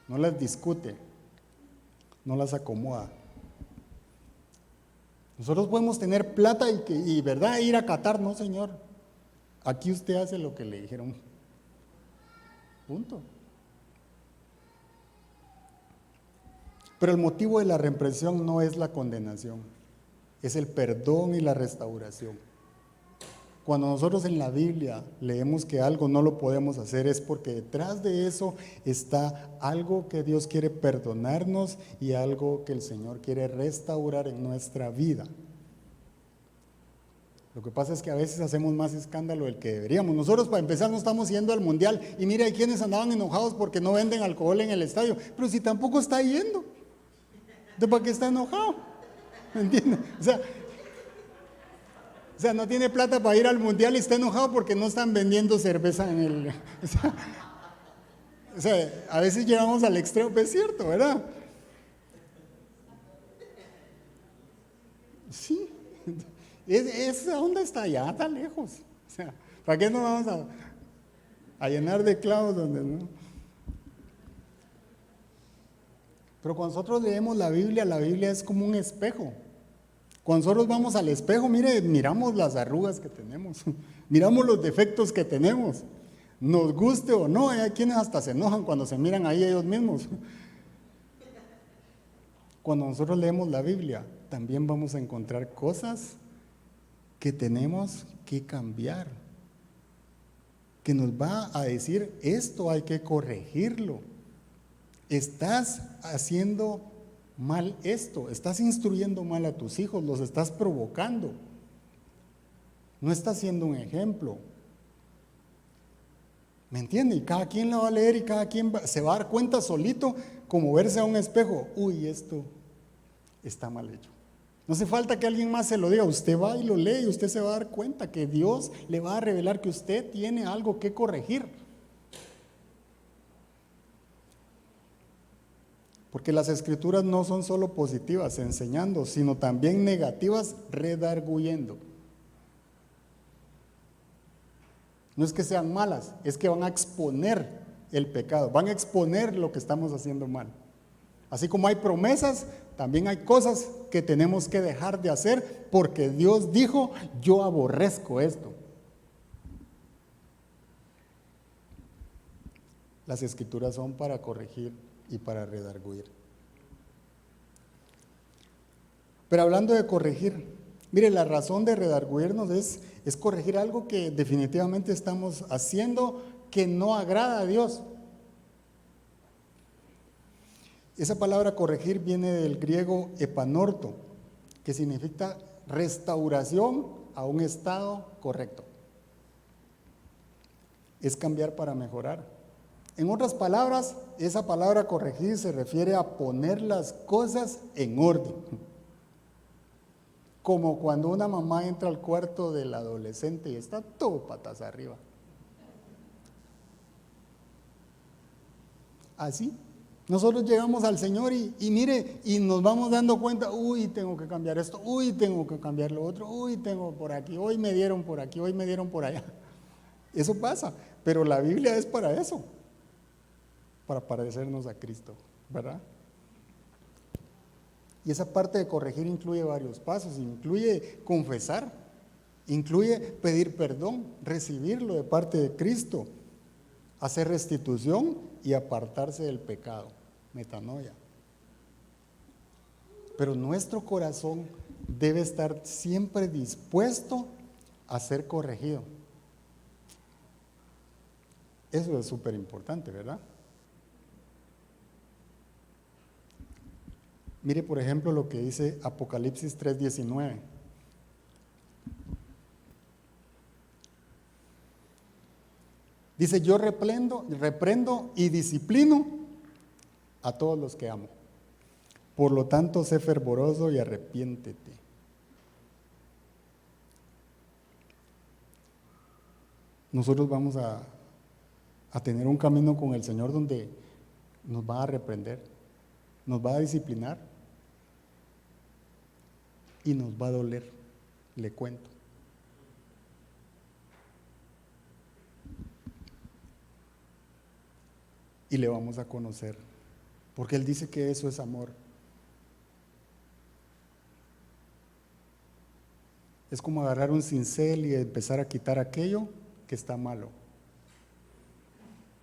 No las discute, no las acomoda. Nosotros podemos tener plata y ¿verdad? Ir a Qatar, no, Señor. Aquí usted hace lo que le dijeron. Punto. Pero el motivo de la reprensión no es la condenación, es el perdón y la restauración. Cuando nosotros en la Biblia leemos que algo no lo podemos hacer, es porque detrás de eso está algo que Dios quiere perdonarnos y algo que el Señor quiere restaurar en nuestra vida. Lo que pasa es que a veces hacemos más escándalo del que deberíamos. Nosotros, para empezar, no estamos yendo al mundial y mira, hay quienes andaban enojados porque no venden alcohol en el estadio, pero si tampoco está yendo, ¿de para qué está enojado? ¿Me entiendes? O sea, no tiene plata para ir al mundial y está enojado porque no están vendiendo cerveza en el... O sea, a veces llegamos al extremo, es cierto, ¿verdad? Sí, esa onda está allá, está lejos. O sea, ¿para qué nos vamos a llenar de clavos donde no? Pero cuando nosotros leemos la Biblia es como un espejo. Cuando nosotros vamos al espejo, mire, miramos las arrugas que tenemos, miramos los defectos que tenemos, nos guste o no. Hay quienes hasta se enojan cuando se miran ahí ellos mismos. Cuando nosotros leemos la Biblia, también vamos a encontrar cosas que tenemos que cambiar, que nos va a decir: esto hay que corregirlo. Estás haciendo mal esto, estás instruyendo mal a tus hijos, los estás provocando, no estás siendo un ejemplo. ¿Me entiende? Y cada quien la va a leer y cada quien se va a dar cuenta solito, como verse a un espejo: uy, esto está mal hecho. No hace falta que alguien más se lo diga, usted va y lo lee y usted se va a dar cuenta que Dios le va a revelar que usted tiene algo que corregir. Porque las escrituras no son solo positivas, enseñando, sino también negativas, redarguyendo. No es que sean malas, es que van a exponer el pecado, van a exponer lo que estamos haciendo mal. Así como hay promesas, también hay cosas que tenemos que dejar de hacer, porque Dios dijo: yo aborrezco esto. Las escrituras son para corregir y para redarguir. Pero hablando de corregir, mire, la razón de redarguirnos es corregir algo que definitivamente estamos haciendo que no agrada a Dios. Esa palabra corregir viene del griego epanorto, que significa restauración a un estado correcto. Es cambiar para mejorar. En otras palabras, esa palabra corregir se refiere a poner las cosas en orden. Como cuando una mamá entra al cuarto del adolescente y está todo patas arriba. Así. Nosotros llegamos al Señor y mire, y nos vamos dando cuenta, uy, tengo que cambiar esto, uy, tengo que cambiar lo otro, uy, tengo por aquí, hoy me dieron por aquí, hoy me dieron por allá. Eso pasa, pero la Biblia es para eso, para parecernos a Cristo, ¿verdad? Y esa parte de corregir incluye varios pasos, incluye confesar, incluye pedir perdón, recibirlo de parte de Cristo, hacer restitución y apartarse del pecado, metanoia. Pero nuestro corazón debe estar siempre dispuesto a ser corregido. Eso es súper importante, ¿verdad? Mire, por ejemplo, lo que dice Apocalipsis 3:19. Dice, yo reprendo y disciplino a todos los que amo. Por lo tanto, sé fervoroso y arrepiéntete. Nosotros vamos a tener un camino con el Señor donde nos va a reprender, nos va a disciplinar y nos va a doler, le cuento. Y le vamos a conocer, porque Él dice que eso es amor. Es como agarrar un cincel y empezar a quitar aquello que está malo.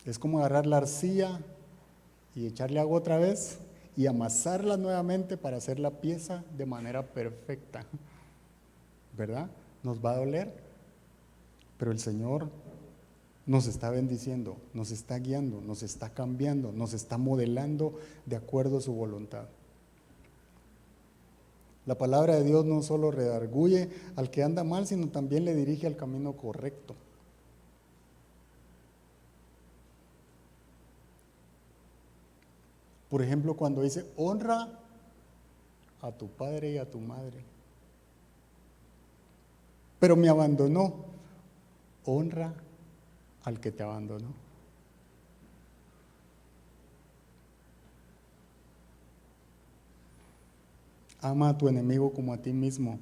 Es como agarrar la arcilla y echarle agua otra vez y amasarla nuevamente para hacer la pieza de manera perfecta, ¿verdad? Nos va a doler, pero el Señor nos está bendiciendo, nos está guiando, nos está cambiando, nos está modelando de acuerdo a su voluntad. La palabra de Dios no solo redarguye al que anda mal, sino también le dirige al camino correcto. Por ejemplo, cuando dice, honra a tu padre y a tu madre. Pero me abandonó. Honra al que te abandonó. Ama a tu enemigo como a ti mismo.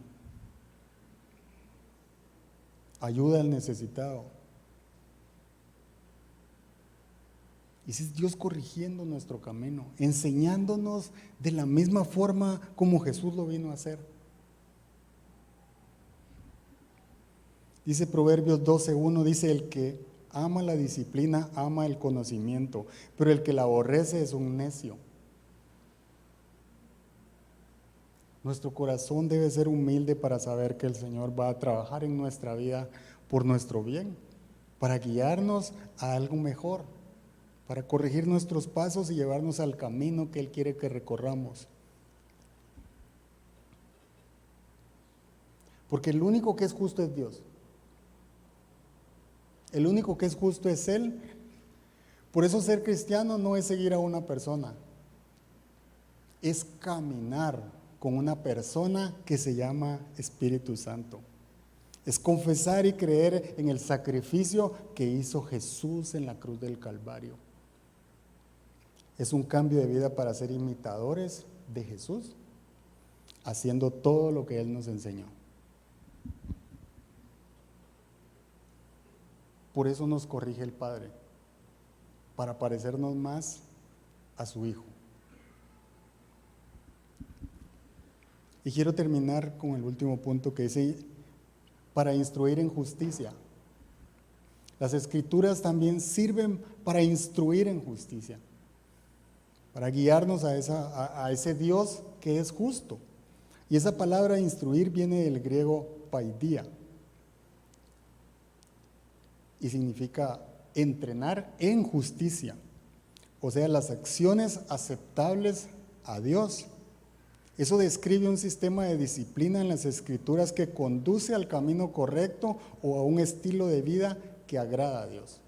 Ayuda al necesitado. Y ese es Dios corrigiendo nuestro camino, enseñándonos de la misma forma como Jesús lo vino a hacer. Dice Proverbios 12:1, dice, el que ama la disciplina, ama el conocimiento, pero el que la aborrece es un necio. Nuestro corazón debe ser humilde para saber que el Señor va a trabajar en nuestra vida por nuestro bien, para guiarnos a algo mejor, para corregir nuestros pasos y llevarnos al camino que Él quiere que recorramos. Porque el único que es justo es Dios. El único que es justo es Él. Por eso ser cristiano no es seguir a una persona, es caminar con una persona que se llama Espíritu Santo. Es confesar y creer en el sacrificio que hizo Jesús en la cruz del Calvario. Es un cambio de vida para ser imitadores de Jesús, haciendo todo lo que Él nos enseñó. Por eso nos corrige el Padre, para parecernos más a su Hijo. Y quiero terminar con el último punto que dice, para instruir en justicia. Las Escrituras también sirven para instruir en justicia, para guiarnos a ese Dios que es justo. Y esa palabra instruir viene del griego paidia y significa entrenar en justicia o sea, las acciones aceptables a Dios. Eso describe un sistema de disciplina en las Escrituras que conduce al camino correcto o a un estilo de vida que agrada a Dios.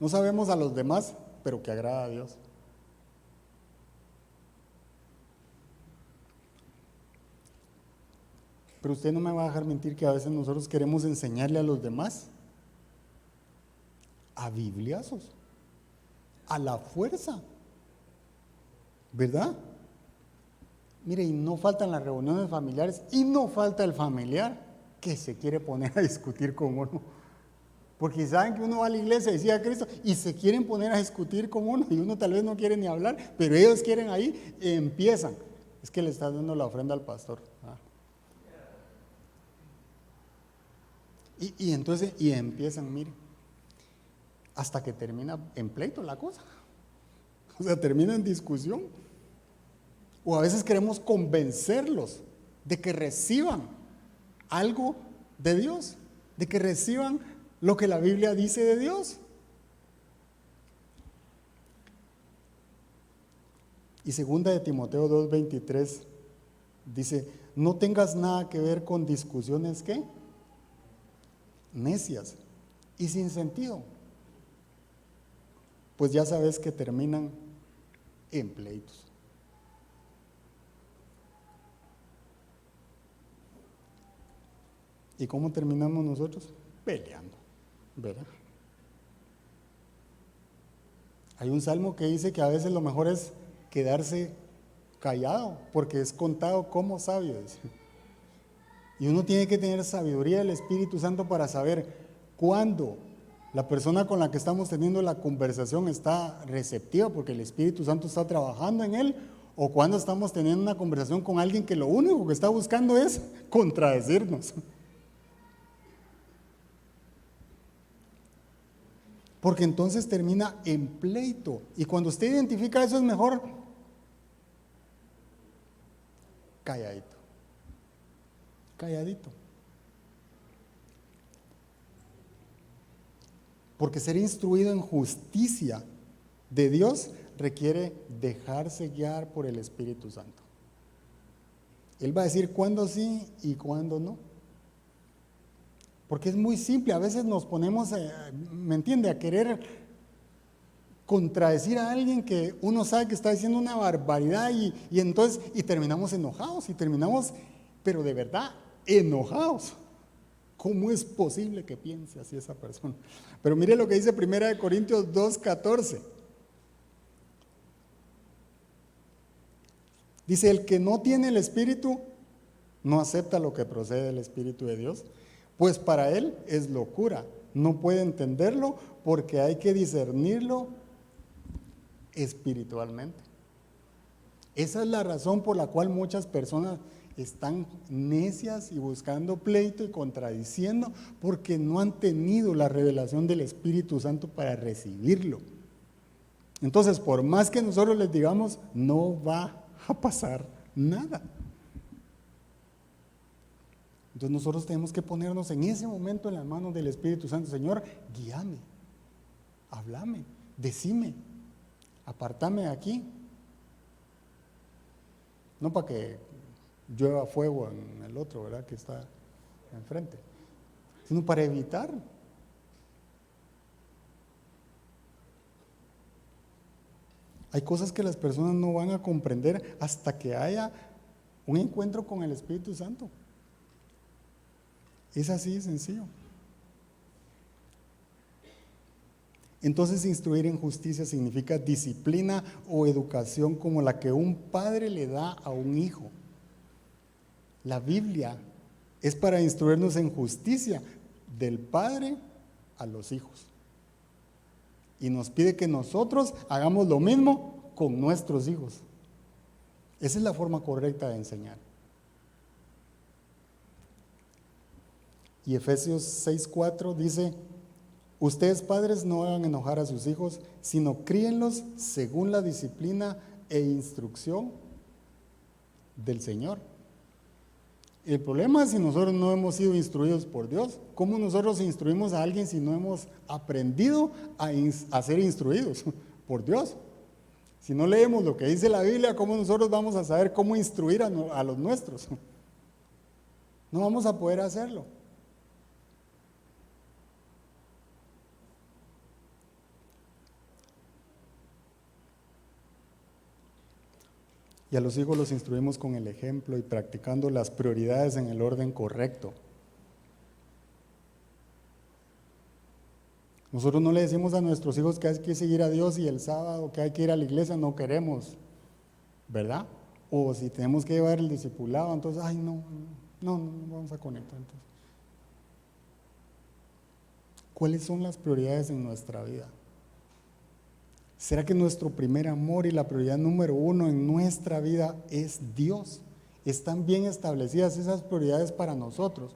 No sabemos a los demás, pero que agrada a Dios. Pero usted no me va a dejar mentir que a veces nosotros queremos enseñarle a los demás a bibliazos, a la fuerza, ¿verdad? Mire, y no faltan las reuniones familiares y no falta el familiar que se quiere poner a discutir con uno. Porque saben que uno va a la iglesia y sigue a Cristo y se quieren poner a discutir con uno y uno tal vez no quiere ni hablar, pero ellos quieren ahí, empiezan. Es que le estás dando la ofrenda al pastor. Y entonces, empiezan, mire, hasta que termina en pleito la cosa. O sea, termina en discusión. O a veces queremos convencerlos de que reciban algo de Dios, de que reciban lo que la Biblia dice de Dios. Y segunda de Timoteo 2:23 dice, no tengas nada que ver con discusiones, ¿qué? Necias y sin sentido, pues ya sabes que terminan en pleitos. ¿Y cómo terminamos nosotros? Peleando, ¿verdad? Hay un salmo que dice que a veces lo mejor es quedarse callado, porque es contado como sabio, dice. Y uno tiene que tener sabiduría del Espíritu Santo para saber cuándo la persona con la que estamos teniendo la conversación está receptiva, porque el Espíritu Santo está trabajando en él, o cuando estamos teniendo una conversación con alguien que lo único que está buscando es contradecirnos. Porque entonces termina en pleito. Y cuando usted identifica eso es mejor calladito. Calladito. Porque ser instruido en justicia de Dios requiere dejarse guiar por el Espíritu Santo. Él va a decir cuándo sí y cuándo no. Porque es muy simple, a veces nos ponemos, ¿me entiende?, a querer contradecir a alguien que uno sabe que está diciendo una barbaridad y entonces terminamos enojados y terminamos, pero de verdad, enojados. ¿Cómo es posible que piense así esa persona? Pero mire lo que dice 1 Corintios 2:14. Dice, el que no tiene el Espíritu no acepta lo que procede del Espíritu de Dios, pues para él es locura, no puede entenderlo porque hay que discernirlo espiritualmente. Esa es la razón por la cual muchas personas están necias y buscando pleito y contradiciendo, porque no han tenido la revelación del Espíritu Santo para recibirlo. Entonces, por más que nosotros les digamos, no va a pasar nada. Entonces nosotros tenemos que ponernos en ese momento en las manos del Espíritu Santo. Señor, guíame, háblame, decime, apartame de aquí. No para que llueva fuego en el otro, ¿verdad?, que está enfrente, sino para evitar. Hay cosas que las personas no van a comprender hasta que haya un encuentro con el Espíritu Santo. Es así de sencillo. Entonces, instruir en justicia significa disciplina o educación como la que un padre le da a un hijo. La Biblia es para instruirnos en justicia del padre a los hijos. Y nos pide que nosotros hagamos lo mismo con nuestros hijos. Esa es la forma correcta de enseñar. Y Efesios 6:4 dice, ustedes padres no hagan enojar a sus hijos, sino críenlos según la disciplina e instrucción del Señor. El problema es si nosotros no hemos sido instruidos por Dios. ¿Cómo nosotros instruimos a alguien si no hemos aprendido a ser instruidos por Dios? Si no leemos lo que dice la Biblia, ¿cómo nosotros vamos a saber cómo instruir a los nuestros? No vamos a poder hacerlo. Y a los hijos los instruimos con el ejemplo y practicando las prioridades en el orden correcto. Nosotros no le decimos a nuestros hijos que hay que seguir a Dios y el sábado que hay que ir a la iglesia, no queremos, ¿verdad? O si tenemos que llevar el discipulado, entonces, ay, no vamos a conectar. Entonces, ¿cuáles son las prioridades en nuestra vida? ¿Será que nuestro primer amor y la prioridad número uno en nuestra vida es Dios? ¿Están bien establecidas esas prioridades para nosotros?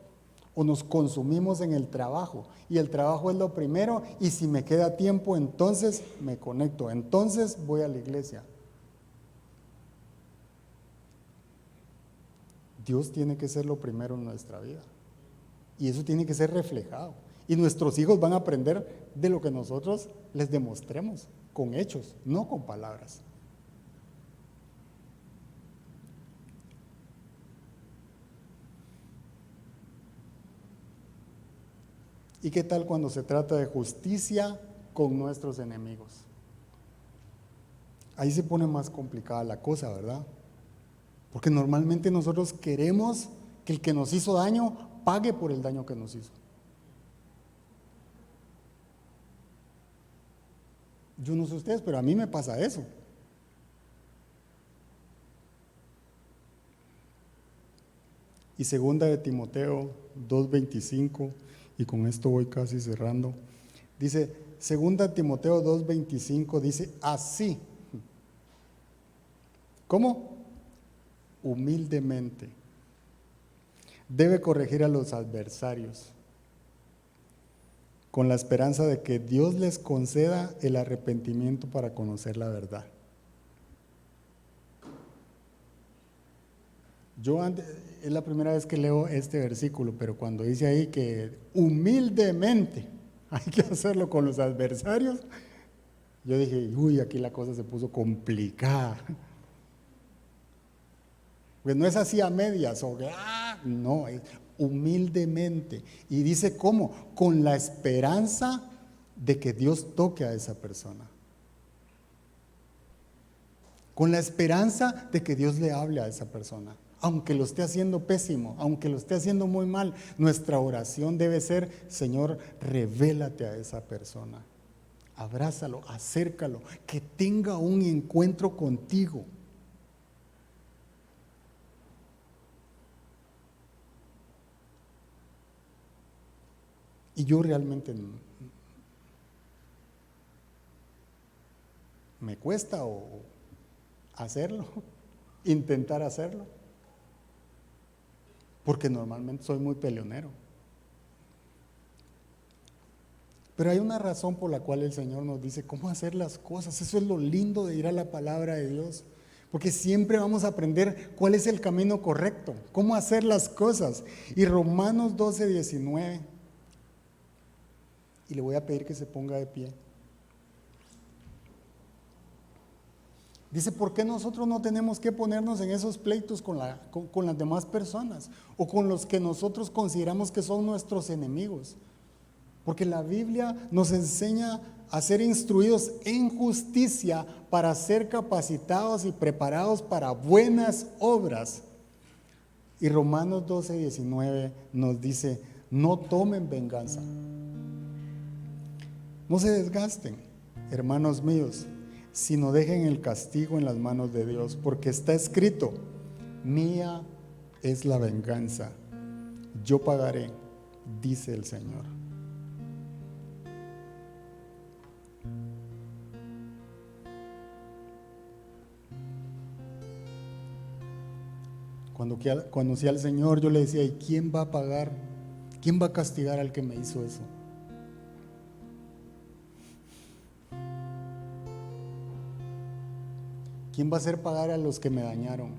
¿O nos consumimos en el trabajo? Y el trabajo es lo primero, y si me queda tiempo, entonces me conecto, entonces voy a la iglesia. Dios tiene que ser lo primero en nuestra vida. Y eso tiene que ser reflejado. Y nuestros hijos van a aprender de lo que nosotros les demostremos, con hechos, no con palabras. ¿Y qué tal cuando se trata de justicia con nuestros enemigos? Ahí se pone más complicada la cosa, ¿verdad? Porque normalmente nosotros queremos que el que nos hizo daño pague por el daño que nos hizo. Yo no sé ustedes, pero a mí me pasa eso. Y segunda de Timoteo 2:25, y con esto voy casi cerrando, dice, segunda Timoteo 2:25 dice así. ¿Cómo? Humildemente. Debe corregir a los adversarios, con la esperanza de que Dios les conceda el arrepentimiento para conocer la verdad. Es la primera vez que leo este versículo, pero cuando dice ahí que humildemente hay que hacerlo con los adversarios, yo dije, uy, aquí la cosa se puso complicada. Pues no es así a medias, o no, es humildemente. Y dice cómo, con la esperanza de que Dios toque a esa persona. Con la esperanza de que Dios le hable a esa persona. Aunque lo esté haciendo pésimo, aunque lo esté haciendo muy mal, nuestra oración debe ser, Señor, revélate a esa persona. Abrázalo, acércalo, que tenga un encuentro contigo. Y yo realmente me cuesta hacerlo, intentar hacerlo, porque normalmente soy muy peleonero. Pero hay una razón por la cual el Señor nos dice cómo hacer las cosas. Eso es lo lindo de ir a la palabra de Dios, porque siempre vamos a aprender cuál es el camino correcto, cómo hacer las cosas. Y Romanos 12:19, y le voy a pedir que se ponga de pie. Dice, ¿por qué nosotros no tenemos que ponernos en esos pleitos con las demás personas o con los que nosotros consideramos que son nuestros enemigos? Porque la Biblia nos enseña a ser instruidos en justicia para ser capacitados y preparados para buenas obras. Y Romanos 12:19 nos dice, no tomen venganza. No se desgasten, hermanos míos, sino dejen el castigo en las manos de Dios, porque está escrito, mía es la venganza, yo pagaré, dice el Señor. Cuando conocí al Señor, yo le decía, ¿y quién va a pagar? ¿Quién va a castigar al que me hizo eso? ¿Quién va a hacer pagar a los que me dañaron,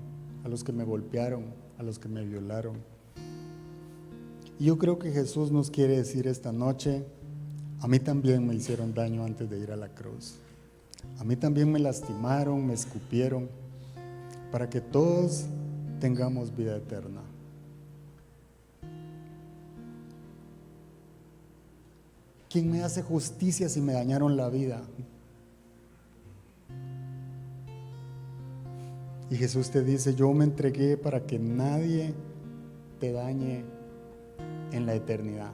a los que me golpearon, a los que me violaron? Y yo creo que Jesús nos quiere decir esta noche: a mí también me hicieron daño antes de ir a la cruz. A mí también me lastimaron, me escupieron, para que todos tengamos vida eterna. ¿Quién me hace justicia si me dañaron la vida? Y Jesús te dice: yo me entregué para que nadie te dañe en la eternidad.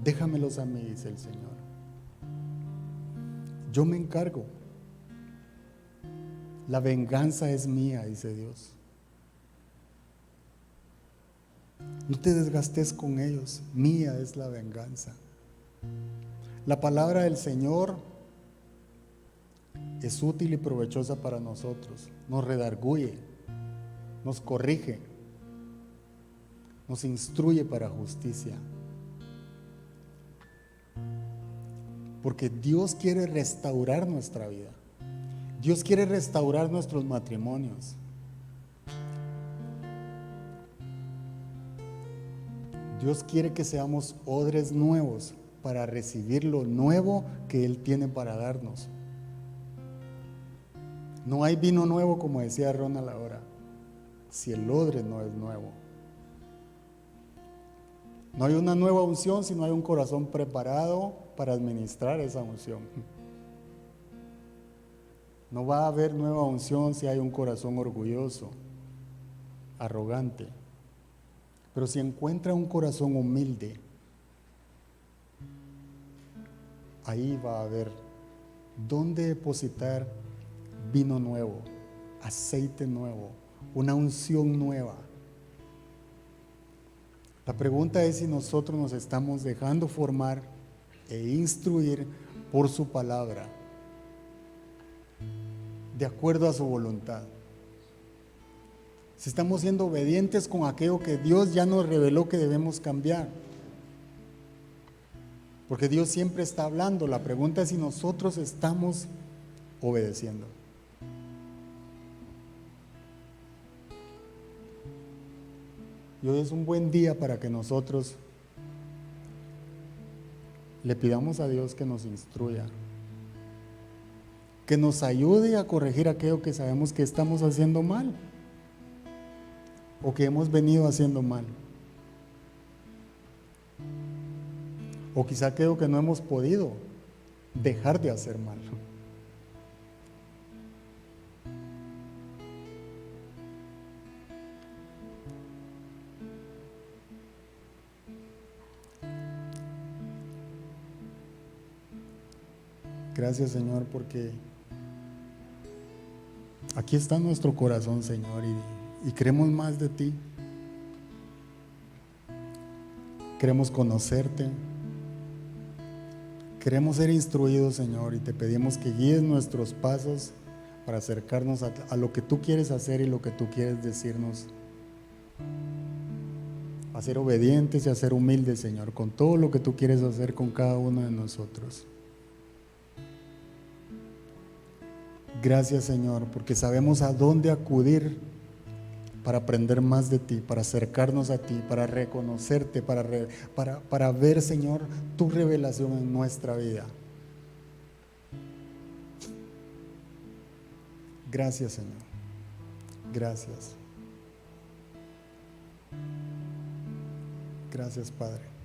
Déjamelos a mí, dice el Señor. Yo me encargo. La venganza es mía, dice Dios. No te desgastes con ellos, mía es la venganza. La palabra del Señor es útil y provechosa para nosotros. Nos redarguye, nos corrige, nos instruye para justicia. Porque Dios quiere restaurar nuestra vida. Dios quiere restaurar nuestros matrimonios. Dios quiere que seamos odres nuevos para recibir lo nuevo que Él tiene para darnos. No hay vino nuevo, como decía Ronald ahora, si el odre no es nuevo. No hay una nueva unción si no hay un corazón preparado para administrar esa unción. No va a haber nueva unción si hay un corazón orgulloso, arrogante. Pero si encuentra un corazón humilde, ahí va a haber dónde depositar vino nuevo, aceite nuevo, una unción nueva. La pregunta es si nosotros nos estamos dejando formar e instruir por su palabra, de acuerdo a su voluntad. Si estamos siendo obedientes con aquello que Dios ya nos reveló que debemos cambiar. Porque Dios siempre está hablando. La pregunta es si nosotros estamos obedeciendo. Y hoy es un buen día para que nosotros le pidamos a Dios que nos instruya, que nos ayude a corregir aquello que sabemos que estamos haciendo mal o que hemos venido haciendo mal, o quizá aquello que no hemos podido dejar de hacer mal. Gracias, Señor, porque aquí está nuestro corazón, Señor, y queremos más de ti. Queremos conocerte. Queremos ser instruidos, Señor, y te pedimos que guíes nuestros pasos para acercarnos a lo que tú quieres hacer y lo que tú quieres decirnos. A ser obedientes y a ser humildes, Señor, con todo lo que tú quieres hacer con cada uno de nosotros. Gracias, Señor, porque sabemos a dónde acudir para aprender más de ti, para acercarnos a ti, para reconocerte, para ver, Señor, tu revelación en nuestra vida. Gracias, Señor. Gracias. Gracias, Padre.